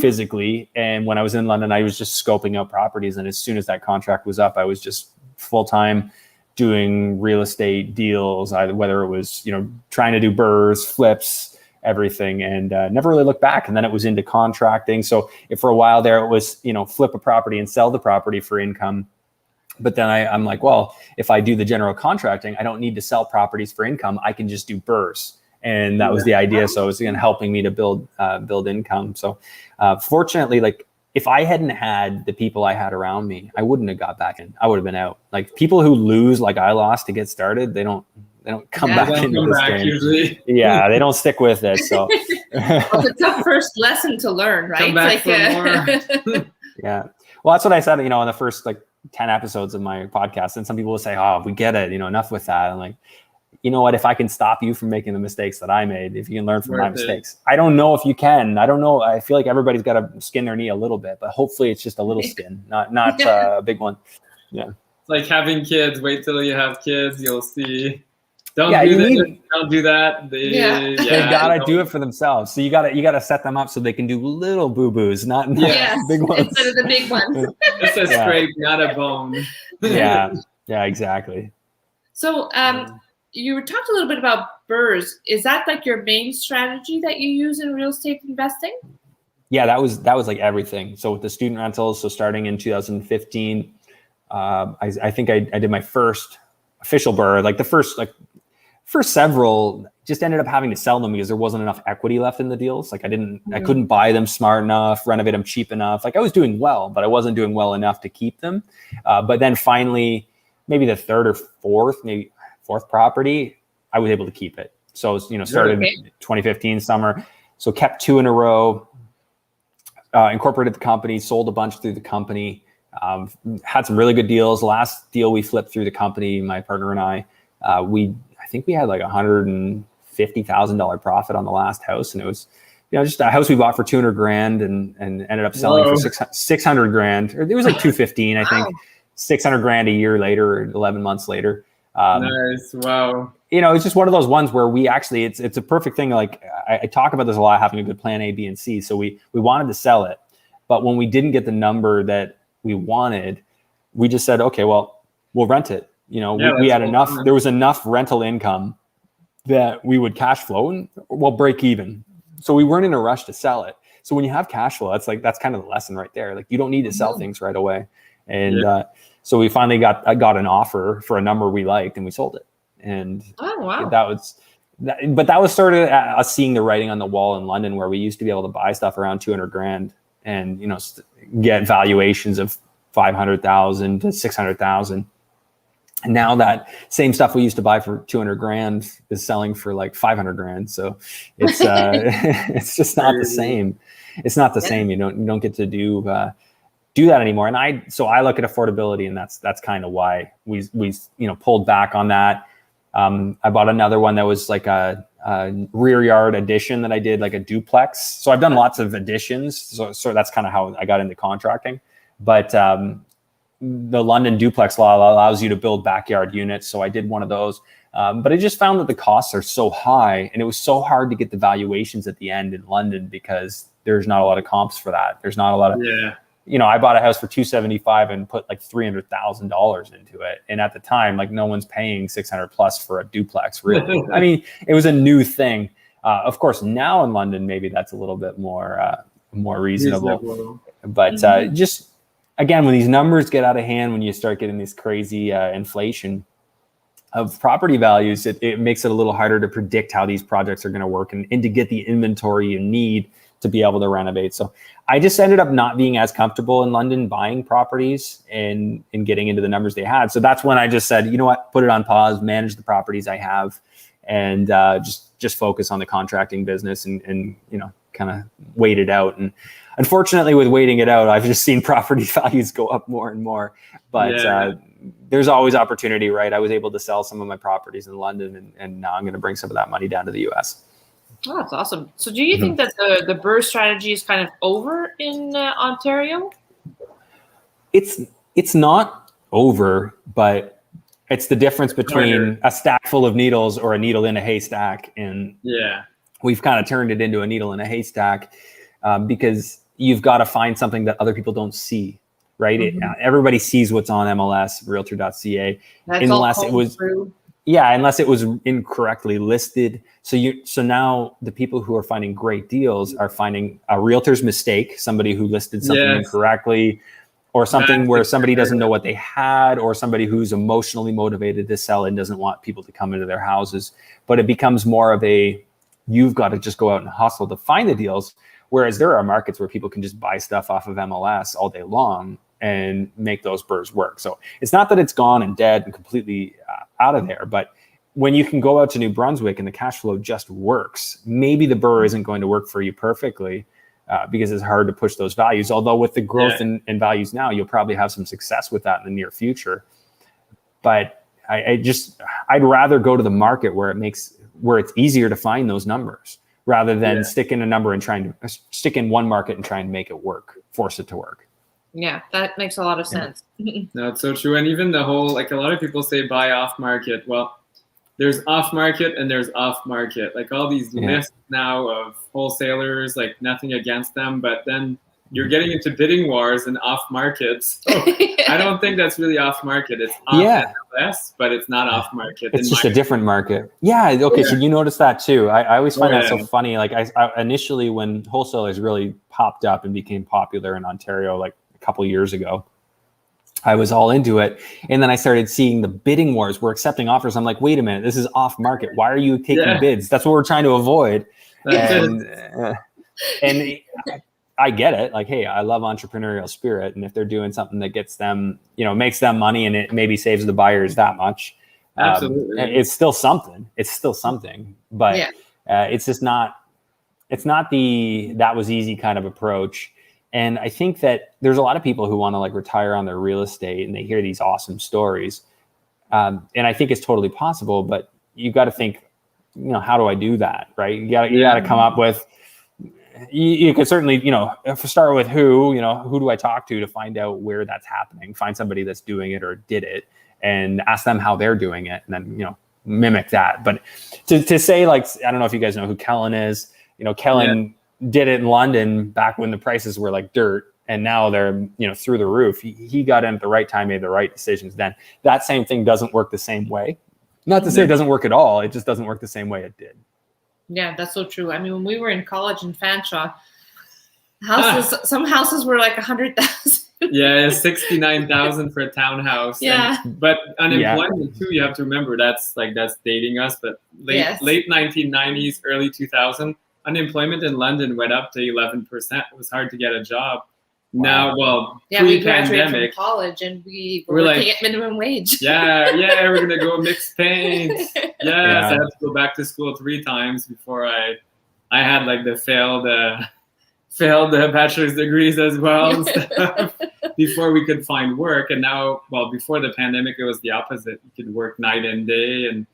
physically. And when I was in London, I was just scoping out properties. And as soon as that contract was up, I was just full-time doing real estate deals, whether it was, trying to do burrs, flips, everything, and never really looked back. And then it was into contracting. So for a while there, it was, flip a property and sell the property for income. But then I'm like, well, if I do the general contracting, I don't need to sell properties for income. I can just do burrs. And that was the idea. So it was helping me to build income. So fortunately, if I hadn't had the people I had around me, I wouldn't have got back in. I would have been out. Like people who lose like I lost to get started, they don't come back into this game. Usually. Yeah, they don't stick with it. So it's a tough first lesson to learn, right? Come back for more. Yeah. Well, that's what I said, in the first 10 episodes of my podcast. And some people will say, oh, we get it, enough with that. I'm like, you know what, if I can stop you from making the mistakes that I made, if you can learn from my mistakes, I don't know if you can. I don't know. I feel like everybody's got to skin their knee a little bit, but hopefully it's just a little skin, not a big one. Yeah. It's like having kids. Wait till you have kids. You'll see. Don't do that. They gotta do it for themselves. So you gotta set them up so they can do little boo-boos, not big ones. Instead of the big ones. It's a scrape, not a bone. Yeah, exactly. So you talked a little bit about burrs. Is that your main strategy that you use in real estate investing? Yeah, that was everything. So with the student rentals, so starting in 2015, I think I did my first official BRRRR, like the first several, just ended up having to sell them because there wasn't enough equity left in the deals. Like I couldn't buy them smart enough, renovate them cheap enough. Like I was doing well, but I wasn't doing well enough to keep them. But then finally, maybe the third or fourth property, I was able to keep it. So, started 2015 summer. So kept 2 in a row, incorporated the company, sold a bunch through the company, had some really good deals. The last deal we flipped through the company, my partner and I think we had like $150,000 profit on the last house. And it was, just a house we bought for $200,000 and ended up selling for $600,000. It was like $215,000, I think. $600,000 a year later, 11 months later. Nice. Wow. It's just one of those ones where we actually, it's a perfect thing. Like I talk about this a lot, having a good plan A, B, and C. So we wanted to sell it, but when we didn't get the number that we wanted, we just said, okay, well, we'll rent it. We had enough, there was enough rental income that we would cash flow and we'll break even. So we weren't in a rush to sell it. So when you have cash flow, that's kind of the lesson right there. Like you don't need to sell things right away. And so we finally got an offer for a number we liked and we sold it. And that was sort of us seeing the writing on the wall in London, where we used to be able to buy stuff around $200,000 and, get valuations of $500,000 to $600,000. And now that same stuff we used to buy for $200,000 is selling for like $500,000. So it's it's just not the same. It's not the same. You don't get to do that anymore. And I look at affordability, and that's kind of why we pulled back on that. I bought another one that was like a rear yard addition that I did, like a duplex. So I've done lots of additions. So that's kind of how I got into contracting. But the London duplex law allows you to build backyard units. So I did one of those. But I just found that the costs are so high, and it was so hard to get the valuations at the end in London because there's not a lot of comps for that. There's not a lot of, I bought a house for $275 and put like $300,000 into it. And at the time, like no one's paying $600 plus for a duplex, really. I mean, it was a new thing. Of course, now in London, maybe that's a little bit more reasonable. But just, again, when these numbers get out of hand, when you start getting this crazy inflation of property values, it makes it a little harder to predict how these projects are going to work and to get the inventory you need to be able to renovate. So I just ended up not being as comfortable in London buying properties and getting into the numbers they had. So that's when I just said, you know what, put it on pause, manage the properties I have, and just focus on the contracting business and kind of wait it out. And unfortunately, with waiting it out, I've just seen property values go up more and more. But there's always opportunity, right? I was able to sell some of my properties in London, and now I'm going to bring some of that money down to the US. Oh, that's awesome. So do you think that the BRRRR strategy is kind of over in Ontario? It's not over, but it's the difference between a stack full of needles or a needle in a haystack. And we've kind of turned it into a needle in a haystack because you've got to find something that other people don't see, right? Everybody sees what's on MLS, realtor.ca, unless it was incorrectly listed. So now the people who are finding great deals are finding a realtor's mistake, somebody who listed something incorrectly, or something where somebody doesn't know what they had, or somebody who's emotionally motivated to sell and doesn't want people to come into their houses. But it becomes more of you've got to just go out and hustle to find the deals. Whereas there are markets where people can just buy stuff off of MLS all day long and make those BRRRRs work. So it's not that it's gone and dead and completely out of there, but when you can go out to New Brunswick and the cash flow just works, maybe the BRRRR isn't going to work for you perfectly because it's hard to push those values. Although with the growth in values now, you'll probably have some success with that in the near future. But I'd rather go to the market where it's easier to find those numbers rather than stick in a number and trying to stick in one market and try and make it work, force it to work. Yeah, that makes a lot of sense. No, it's so true. And even the whole, like a lot of people say buy off market. Well, there's off market and there's off market. Like all these lists now of wholesalers, like nothing against them, but then you're getting into bidding wars and off markets. So I don't think that's really off market. It's off MLS, but it's not off market. It's just a different market. Yeah. Okay. So you notice that too. I always find that so funny. Like I initially, when wholesalers really popped up and became popular in Ontario, like a couple years ago, I was all into it. And then I started seeing the bidding wars. We're accepting offers. I'm like, wait a minute, this is off market. Why are you taking bids? That's what we're trying to avoid. And I get it. Like, hey, I love entrepreneurial spirit. And if they're doing something that gets them, makes them money and it maybe saves the buyers that much, absolutely, it's still something. But it's just not, that was easy kind of approach. And I think that there's a lot of people who want to like retire on their real estate and they hear these awesome stories. And I think it's totally possible, but you got to think, how do I do that? Right. You got to come up with, you could certainly, start with who do I talk to find out where that's happening, find somebody that's doing it or did it and ask them how they're doing it. And then, mimic that. But to say like, I don't know if you guys know who Kellen is, Kellen did it in London back when the prices were like dirt and now they're, through the roof. He got in at the right time, made the right decisions then. That same thing doesn't work the same way. Not to say it doesn't work at all. It just doesn't work the same way it did. Yeah, that's so true. I mean, when we were in college in Fanshawe, some houses were like 100,000. Yeah, 69,000 for a townhouse. Yeah. But unemployment too, you have to remember that's dating us, but late 1990s, early 2000, unemployment in London went up to 11%. It was hard to get a job. Wow. Now, we graduated from college and we were working at minimum wage. We're gonna go mix paint. So I had to go back to school 3 times before I had like the failed bachelor's degrees as well and stuff before we could find work. And now, before the pandemic, it was the opposite. You could work night and day and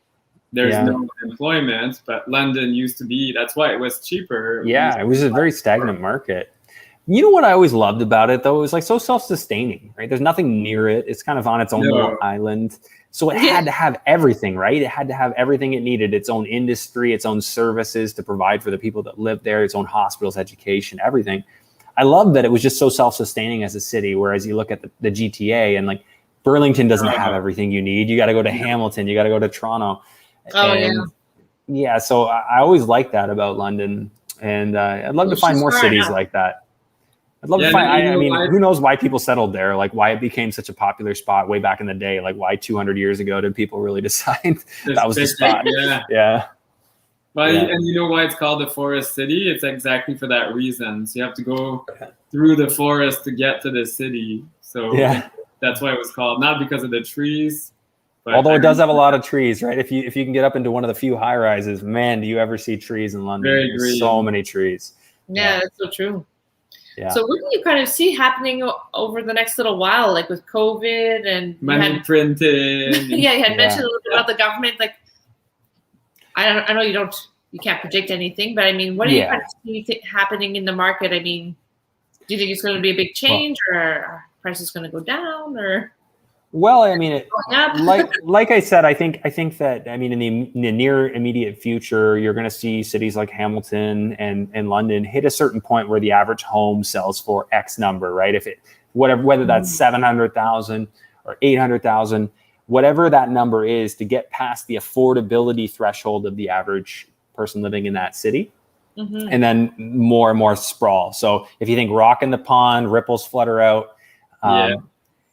there's no employment, but London used to be, that's why it was cheaper. It was a very stagnant market. You know what I always loved about it, though? It was like so self-sustaining, right? There's nothing near it. It's kind of on its own little island. So it had to have everything, right? It had to have everything it needed, its own industry, its own services to provide for the people that live there, its own hospitals, education, everything. I love that it was just so self-sustaining as a city, whereas you look at the GTA and like Burlington doesn't have everything you need. You got to go to Hamilton. You got to go to Toronto. So I always liked that about London. And I'd love to find more cities like that. I'd love to find, I mean, who knows why people settled there, like why it became such a popular spot way back in the day, like why 200 years ago did people really decide that was the spot? And you know why it's called the Forest City? It's exactly for that reason. So you have to go through the forest to get to the city. So that's why it was called, not because of the trees. But although it does have a lot of trees, right? If you can get up into one of the few high rises, man, do you ever see trees in London? There's so many trees. Yeah, that's so true. Yeah. So what do you kind of see happening over the next little while, like with COVID and money printing? You had mentioned a little bit about the government. Like, I know you can't predict anything, but I mean, what do you kind of see happening in the market? I mean, do you think it's going to be a big change, or are prices going to go down, or? Well, I mean, like I said, I think that, I mean, in the near immediate future, you're going to see cities like Hamilton and London hit a certain point where the average home sells for X number, right? Whether that's 700,000 or 800,000, whatever that number is, to get past the affordability threshold of the average person living in that city. Mm-hmm. And then more and more sprawl. So if you think rock in the pond, ripples flutter out,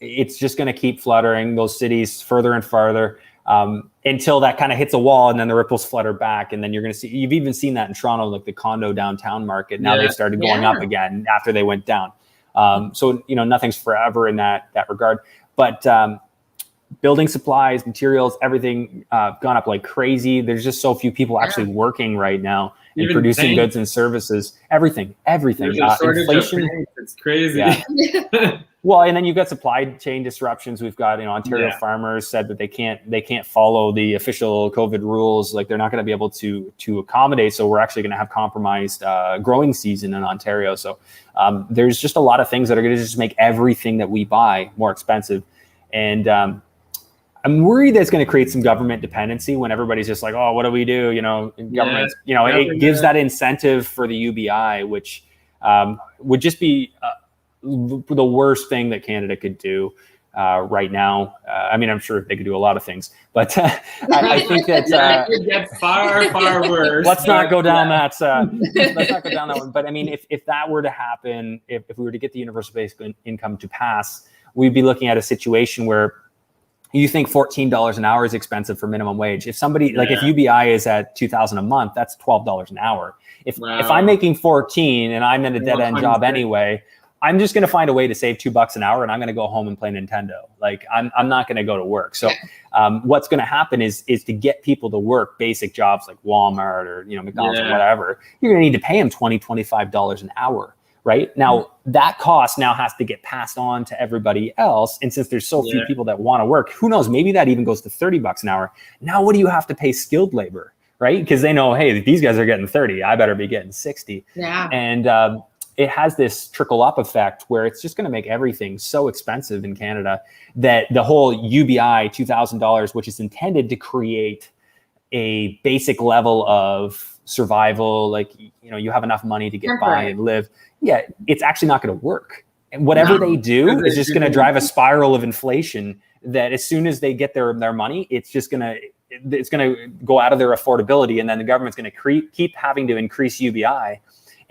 it's just going to keep fluttering those cities further and farther until that kind of hits a wall, and then the ripples flutter back. And then you're going to see, you've even seen that in Toronto, like the condo downtown market. Now they've started going up again after they went down. So, nothing's forever in that regard. But building supplies, materials, everything gone up like crazy. There's just so few people actually working right now and producing goods and services. Everything. Inflation. It's crazy. Yeah. Well, and then you've got supply chain disruptions. We've got, Ontario farmers said that they can't follow the official COVID rules. Like they're not going to be able to accommodate. So we're actually going to have compromised growing season in Ontario. So there's just a lot of things that are going to just make everything that we buy more expensive. And I'm worried that it's going to create some government dependency when everybody's just like, oh, what do we do? Government, it gives that incentive for the UBI, which would just be the worst thing that Canada could do right now. I mean, I'm sure they could do a lot of things, but I think that it could get far, far worse. Let's not go down that. Let's not go down that one. But I mean, if that were to happen, if we were to get the universal basic income to pass, we'd be looking at a situation where you think $14 an hour is expensive for minimum wage. If somebody like if UBI is at $2,000 a month, that's $12 an hour. If I'm making 14 and I'm in a dead end job anyway, I'm just going to find a way to save $2 an hour, and I'm going to go home and play Nintendo. Like I'm not going to go to work. So what's going to happen is to get people to work basic jobs like Walmart or McDonald's or whatever. You're going to need to pay them $20, $25 an hour. Right now, that cost now has to get passed on to everybody else. And since there's so few people that want to work, who knows, maybe that even goes to $30 an hour. Now, what do you have to pay skilled labor? Right? Because they know, hey, these guys are getting 30. I better be getting 60. Yeah. And it has this trickle up effect where it's just going to make everything so expensive in Canada that the whole UBI $2,000, which is intended to create a basic level of survival, like, you have enough money to get by and live. Yeah, it's actually not going to work. And whatever they do is just going to drive a spiral of inflation that as soon as they get their money, it's going to go out of their affordability. And then the government's going to keep having to increase UBI.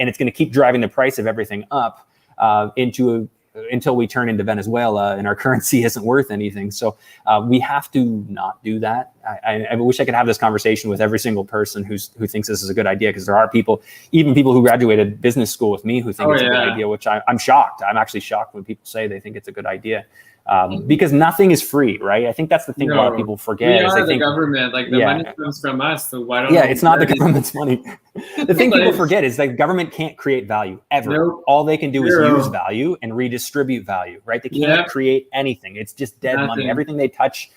And it's going to keep driving the price of everything up until we turn into Venezuela and our currency isn't worth anything. So we have to not do that. I wish I could have this conversation with every single person who thinks this is a good idea, because there are people, even people who graduated business school with me, who think it's a good idea, which I'm shocked. I'm actually shocked when people say they think it's a good idea. Because nothing is free, right? I think that's the thing a lot of people forget. We are the government, like the money comes from us, so why don't it's not the government's money. The thing people forget is that government can't create value ever. Nope. All they can do is use value and redistribute value, right? They can't create anything. It's just dead money. Everything they touch,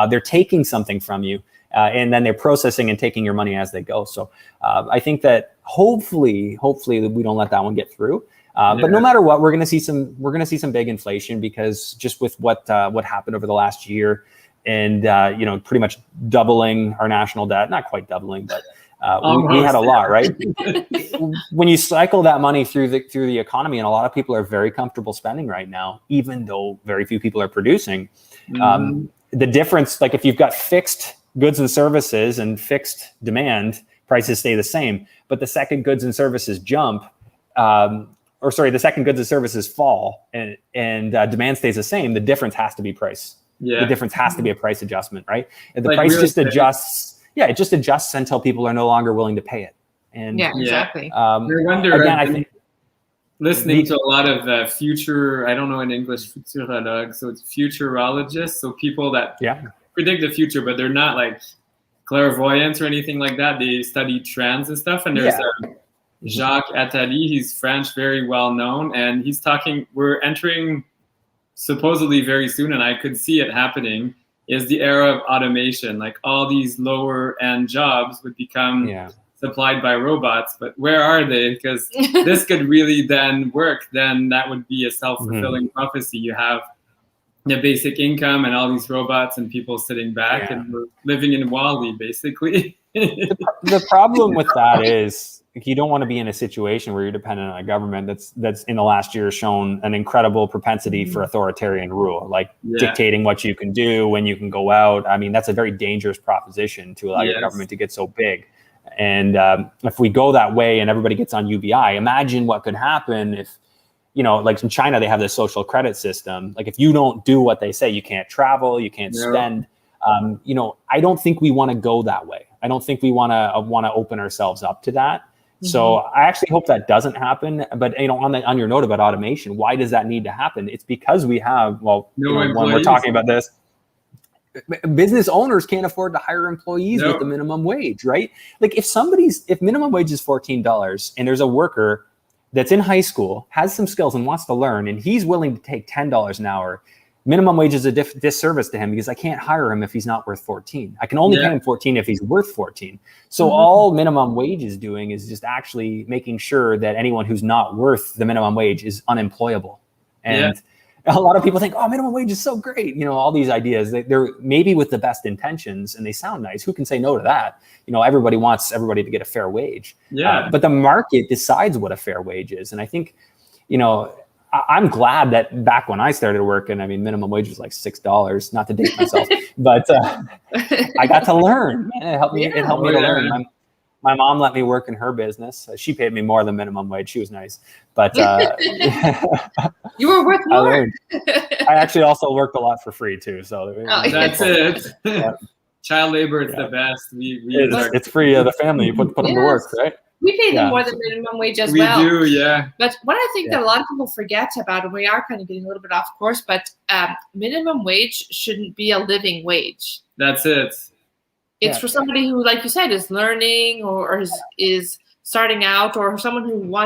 they're taking something from you, and then they're processing and taking your money as they go. So I think that hopefully we don't let that one get through. But no matter what, we're going to see some big inflation, because just with what happened over the last year, and pretty much doubling our national debt, not quite doubling, but we had a lot, right? When you cycle that money through the economy, and a lot of people are very comfortable spending right now, even though very few people are producing. The difference, like if you've got fixed goods and services and fixed demand, prices stay the same. But the second goods and services jump, the second goods and services fall and demand stays the same, the difference has to be price. Yeah. The difference has to be a price adjustment, right? And the price just adjusts. Yeah, it just adjusts until people are no longer willing to pay it. And exactly. I wonder, again, I think listening to a lot of future, I don't know in English, futurologues, so it's futurologists, so people that predict the future, but they're not like clairvoyants or anything like that. They study trends and stuff, and there's Jacques Attali, he's French, very well known, and he's talking, we're entering supposedly very soon, and I could see it happening, is the era of automation. Like all these lower end jobs would become supplied by robots, but where are they? Because this could really then work. Then that would be a self-fulfilling prophecy. You have the basic income and all these robots and people sitting back and we're living in WALL-E basically. The problem with that is, you don't want to be in a situation where you're dependent on a government that's in the last year shown an incredible propensity for authoritarian rule, like dictating what you can do, when you can go out. I mean, that's a very dangerous proposition to allow your government to get so big. And if we go that way and everybody gets on UBI, imagine what could happen if, like in China, they have this social credit system. Like if you don't do what they say, you can't travel, you can't spend. I don't think we want to go that way. I don't think we want to open ourselves up to that. So I actually hope that doesn't happen. But on your note about automation, why does that need to happen? It's because we have when we're talking about this, business owners can't afford to hire employees with the minimum wage, right? Like if minimum wage is $14 and there's a worker that's in high school, has some skills and wants to learn, and he's willing to take $10 an hour, minimum wage is a disservice to him, because I can't hire him if he's not worth 14. I can only pay him 14 if he's worth 14. So all minimum wage is doing is just actually making sure that anyone who's not worth the minimum wage is unemployable. And a lot of people think, minimum wage is so great. All these ideas, they're maybe with the best intentions and they sound nice. Who can say no to that? Everybody wants everybody to get a fair wage. But the market decides what a fair wage is. And I think, I'm glad that back when I started working, I mean, minimum wage was like $6, not to date myself, but I got to learn. It helped me to learn. My mom let me work in her business. She paid me more than minimum wage. She was nice, but you were worth I more. learned. I actually also worked a lot for free too. So that's it. Child labor is the best. It's free of the family. You put them to work, right? We pay them more than minimum wage as we well. We do, yeah. But what I think that a lot of people forget about, and we are kind of getting a little bit off course, but minimum wage shouldn't be a living wage. That's it. It's for somebody who, like you said, is learning or is starting out, or someone who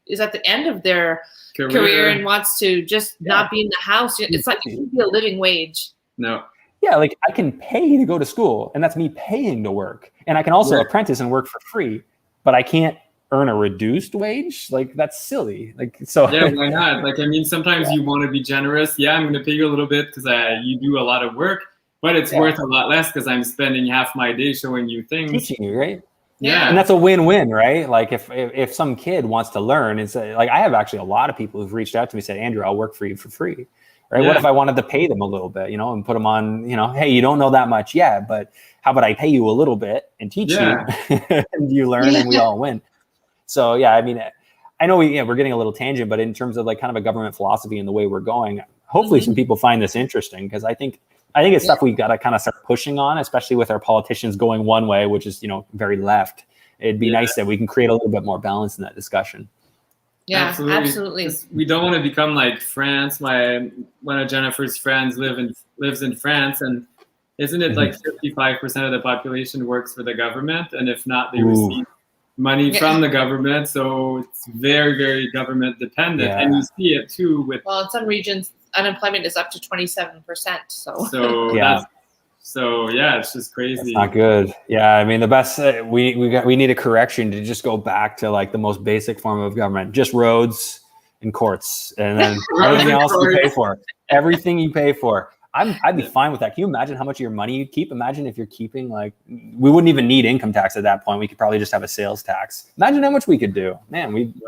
is at the end of their career and wants to just not be in the house. It's like it should be a living wage. No. Yeah, like I can pay to go to school, and that's me paying to work. And I can also apprentice and work for free, but I can't earn a reduced wage. Like that's silly. Like so. Yeah, why not? Like I mean, sometimes you want to be generous. Yeah, I'm going to pay you a little bit because you do a lot of work, but it's worth a lot less because I'm spending half my day showing you things, teaching you, right? Yeah, and that's a win-win, right? Like if some kid wants to learn, it's like I have actually a lot of people who've reached out to me and said, Andrew, I'll work for you for free. Right? What if I wanted to pay them a little bit, and put them on, hey, you don't know that much yet, but how about I pay you a little bit and teach you, and you learn, and we all win. So yeah, I mean, I know we're getting a little tangent, but in terms of like kind of a government philosophy and the way we're going, hopefully some people find this interesting, because I think it's stuff we've got to kind of start pushing on, especially with our politicians going one way, which is very left. It'd be nice that we can create a little bit more balance in that discussion. Yeah, absolutely. We don't want to become like France. One of Jennifer's friends lives in France, and isn't it like 55% of the population works for the government, and if not, they receive money from the government. So it's very, very government dependent, and you see it too with. Well, in some regions, unemployment is up to 27%. So it's just crazy. It's not good. Yeah, I mean the best. We need a correction to just go back to like the most basic form of government, just roads and courts, and then everything else you pay for. Everything you pay for. I'd be fine with that. Can you imagine how much of your money you'd keep? Imagine if you're keeping we wouldn't even need income tax at that point. We could probably just have a sales tax. Imagine how much we could do. Man, we'd be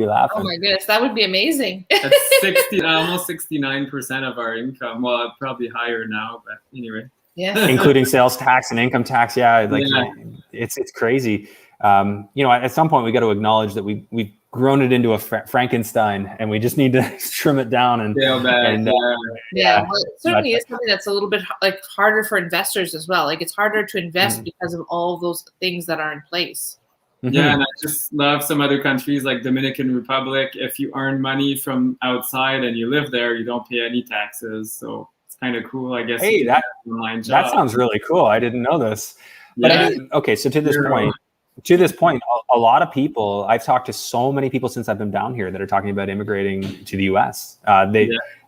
laughing. Oh my goodness, that would be amazing. That's almost 69% of our income. Well, probably higher now, but anyway. Yeah. Including sales tax and income tax. Yeah. It's crazy. At some point we got to acknowledge that we've grown it into a Frankenstein, and we just need to trim it down and well, it certainly is something that's a little bit harder for investors as well. Like it's harder to invest because of all those things that are in place. Yeah, and I just love some other countries like Dominican Republic. If you earn money from outside and you live there, you don't pay any taxes. So it's kind of cool, I guess. Hey, that sounds really cool. I didn't know this. But okay, so to this point, a lot of people, I've talked to so many people since I've been down here that are talking about immigrating to the US.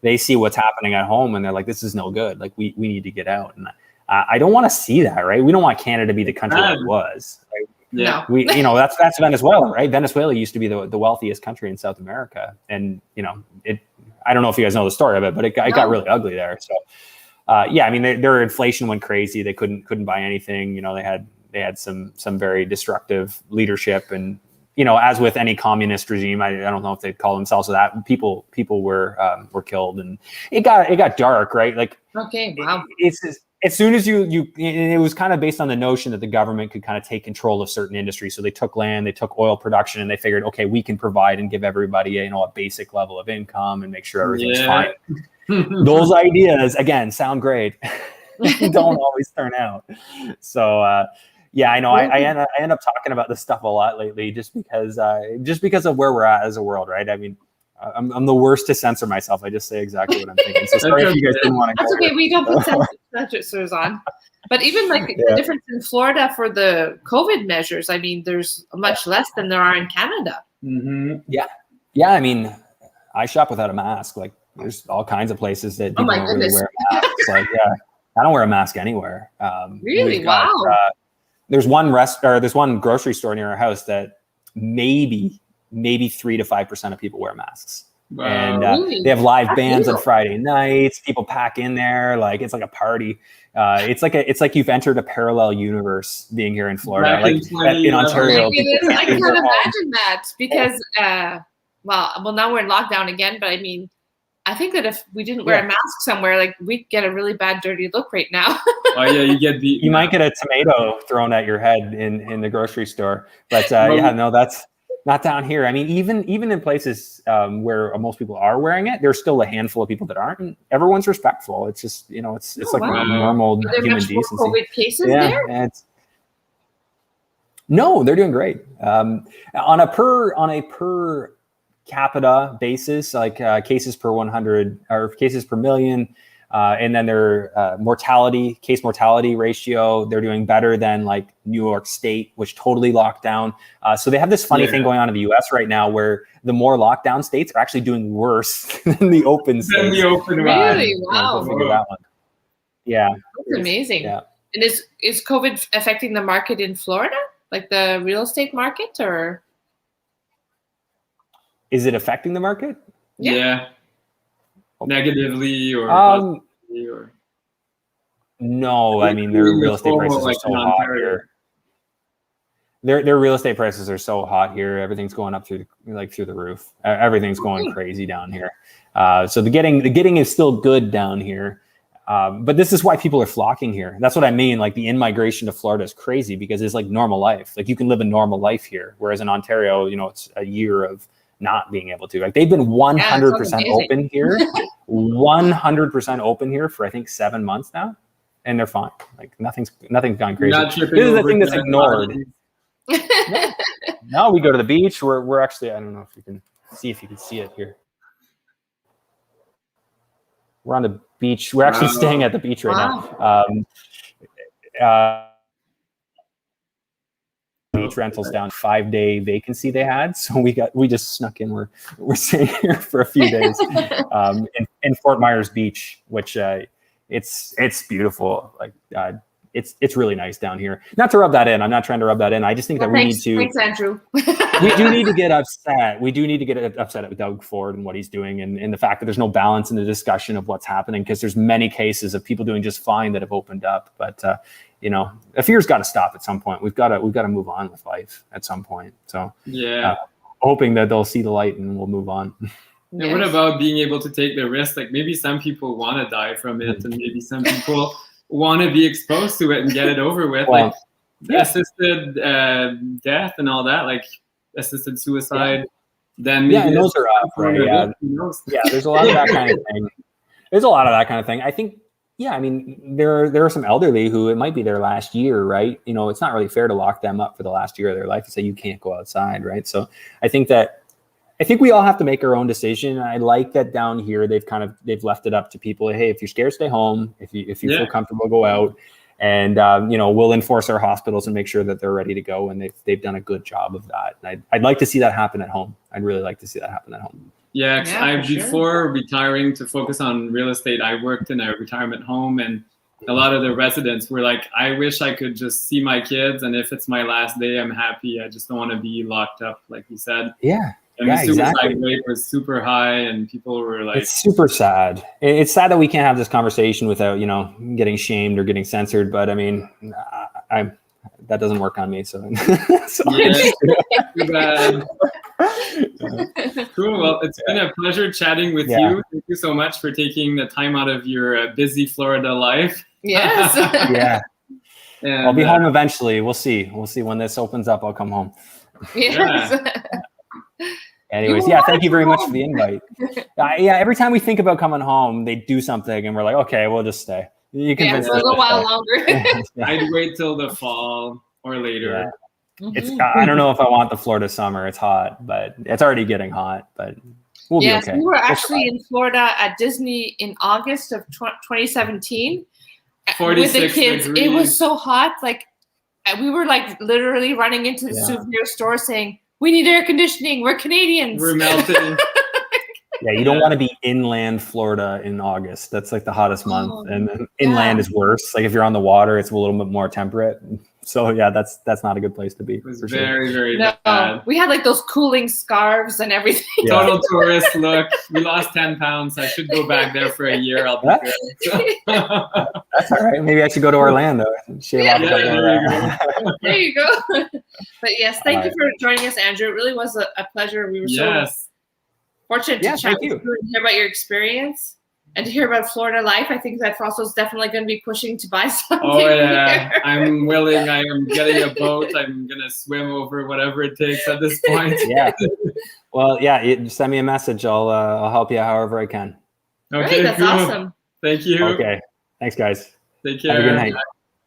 They see what's happening at home and they're like, this is no good. Like we need to get out. And I don't want to see that, right? We don't want Canada to be the country that it was. Right? Yeah. That's Venezuela, right? Venezuela used to be the wealthiest country in South America. And, I don't know if you guys know the story of it, but it got really ugly there. So, I mean, their inflation went crazy. They couldn't buy anything. They had some very destructive leadership, and as with any communist regime, I don't know if they'd call themselves that. People were killed, and it got dark, right? Like wow. It's as soon as it was kind of based on the notion that the government could kind of take control of certain industries. So they took land, they took oil production, and they figured, okay, we can provide and give everybody a basic level of income and make sure everything's fine. Those ideas again sound great. Don't always turn out. So I know I end up talking about this stuff a lot lately just because of where we're at as a world, right? I mean, I'm the worst to censor myself. I just say exactly what I'm thinking. So sorry if you guys didn't want to. That's okay. We don't put censors on. But even the difference in Florida for the COVID measures, I mean, there's much less than there are in Canada. Mm-hmm. Yeah. I mean, I shop without a mask. Like, there's all kinds of places that people don't really wear masks. I don't wear a mask anywhere. Really? Wow. There's one grocery store near our house that maybe 3 to 5% of people wear masks. Wow, and really? They have live bands on Friday nights. People pack in there it's like a party. It's like you've entered a parallel universe being here in Florida, in Ontario. I can't imagine that because now we're in lockdown again. But I mean, I think that if we didn't wear a mask somewhere, like we'd get a really bad, dirty look right now. Oh yeah, you get beat. You might get a tomato thrown at your head in the grocery store. But no, that's not down here. I mean, even in places where most people are wearing it, there's still a handful of people that aren't. And everyone's respectful. It's just, it's like normal human decency. COVID cases there? No, they're doing great. On a per capita basis, like cases per 100 or cases per million, and then their case mortality ratio, they're doing better than like New York State, which totally locked down. So they have this funny thing going on in the US right now where the more lockdown states are actually doing worse than the open states. Really? Wow. Go figure that one. Yeah. That's amazing. Yeah. And is COVID affecting the market in Florida? Like the real estate market, or? Is it affecting the market? Yeah. Negatively or positively or? No, I mean, their real estate prices are so hot here. Their real estate prices are so hot here. Everything's going up through the roof. Everything's going crazy down here. So the getting is still good down here. But this is why people are flocking here. That's what I mean. Like the in-migration to Florida is crazy because it's like normal life. Like you can live a normal life here. Whereas in Ontario, it's a year of not being able to. Like they've been 100% open here, 100% open here for I think 7 months now, and they're fine. Like nothing's gone crazy. This is the thing that's ignored. No, we go to the beach. We're actually, I don't know if you can see it here. We're on the beach. We're actually staying at the beach right now. Beach rentals down 5-day vacancy they had, so we just snuck in. We're staying here for a few days in Fort Myers Beach, which it's beautiful. Like it's really nice down here. Not to rub that in. I'm not trying to rub that in. I just think that we need to. Thanks, Andrew. We do need to get upset. We do need to get upset with Doug Ford and what he's doing, and the fact that there's no balance in the discussion of what's happening, because there's many cases of people doing just fine that have opened up. But a fear's got to stop at some point. We've got to move on with life at some point. So hoping that they'll see the light and we'll move on. And what about being able to take the risk? Like maybe some people want to die from it, and maybe some people want to be exposed to it and get it over with, like assisted death and all that, like assisted suicide. Then maybe and those are up, right? There's a lot of that kind of thing. I think, I mean, there are some elderly who it might be their last year, right? It's not really fair to lock them up for the last year of their life and say you can't go outside, right? So I think we all have to make our own decision. I like that down here they've left it up to people. Hey, if you're scared, stay home. If you feel comfortable, go out. And we'll enforce our hospitals and make sure that they're ready to go. And they've done a good job of that. And I'd like to see that happen at home. I'd really like to see that happen at home. Before retiring to focus on real estate, I worked in a retirement home, and a lot of the residents were like, I wish I could just see my kids, and if it's my last day, I'm happy. I just don't want to be locked up, like you said. And the suicide rate was super high, and people were like... It's super sad. It's sad that we can't have this conversation without, getting shamed or getting censored. But I mean, that doesn't work on me. So, too bad. Cool. Well, it's been a pleasure chatting with you. Thank you so much for taking the time out of your busy Florida life. Yes. And, I'll be home eventually. We'll see when this opens up. I'll come home. Yes. Anyways, thank you very much for the invite. Every time we think about coming home, they do something and we're like, okay, we'll just stay. You can for a little while longer. I'd wait till the fall or later. I don't know if I want the Florida summer. It's hot, but it's already getting hot, but we'll be okay. We were actually in Florida at Disney in August of 2017 with the kids. Degrees. It was so hot. Like we were like literally running into the souvenir store saying, we need air conditioning. We're Canadians. We're melting. You don't want to be inland Florida in August. That's like the hottest month. And then inland is worse. Like if you're on the water, it's a little bit more temperate. So that's not a good place to be. It was very bad. We had like those cooling scarves and everything. Total tourist look. We lost 10 pounds. I should go back there for a year. I'll be good. That's all right. Maybe I should go to Orlando. There you go. But yes, thank you for joining us, Andrew. It really was a pleasure. We were fortunate to chat with you and hear about your experience and to hear about Florida life. I think that François is definitely going to be pushing to buy something. Oh yeah, here. I'm willing. I am getting a boat. I'm gonna swim over whatever it takes at this point. Yeah. Well, yeah. Just send me a message. I'll help you however I can. Okay, Great, that's awesome. Thank you. Okay. Thanks, guys. Take care. Have a good night.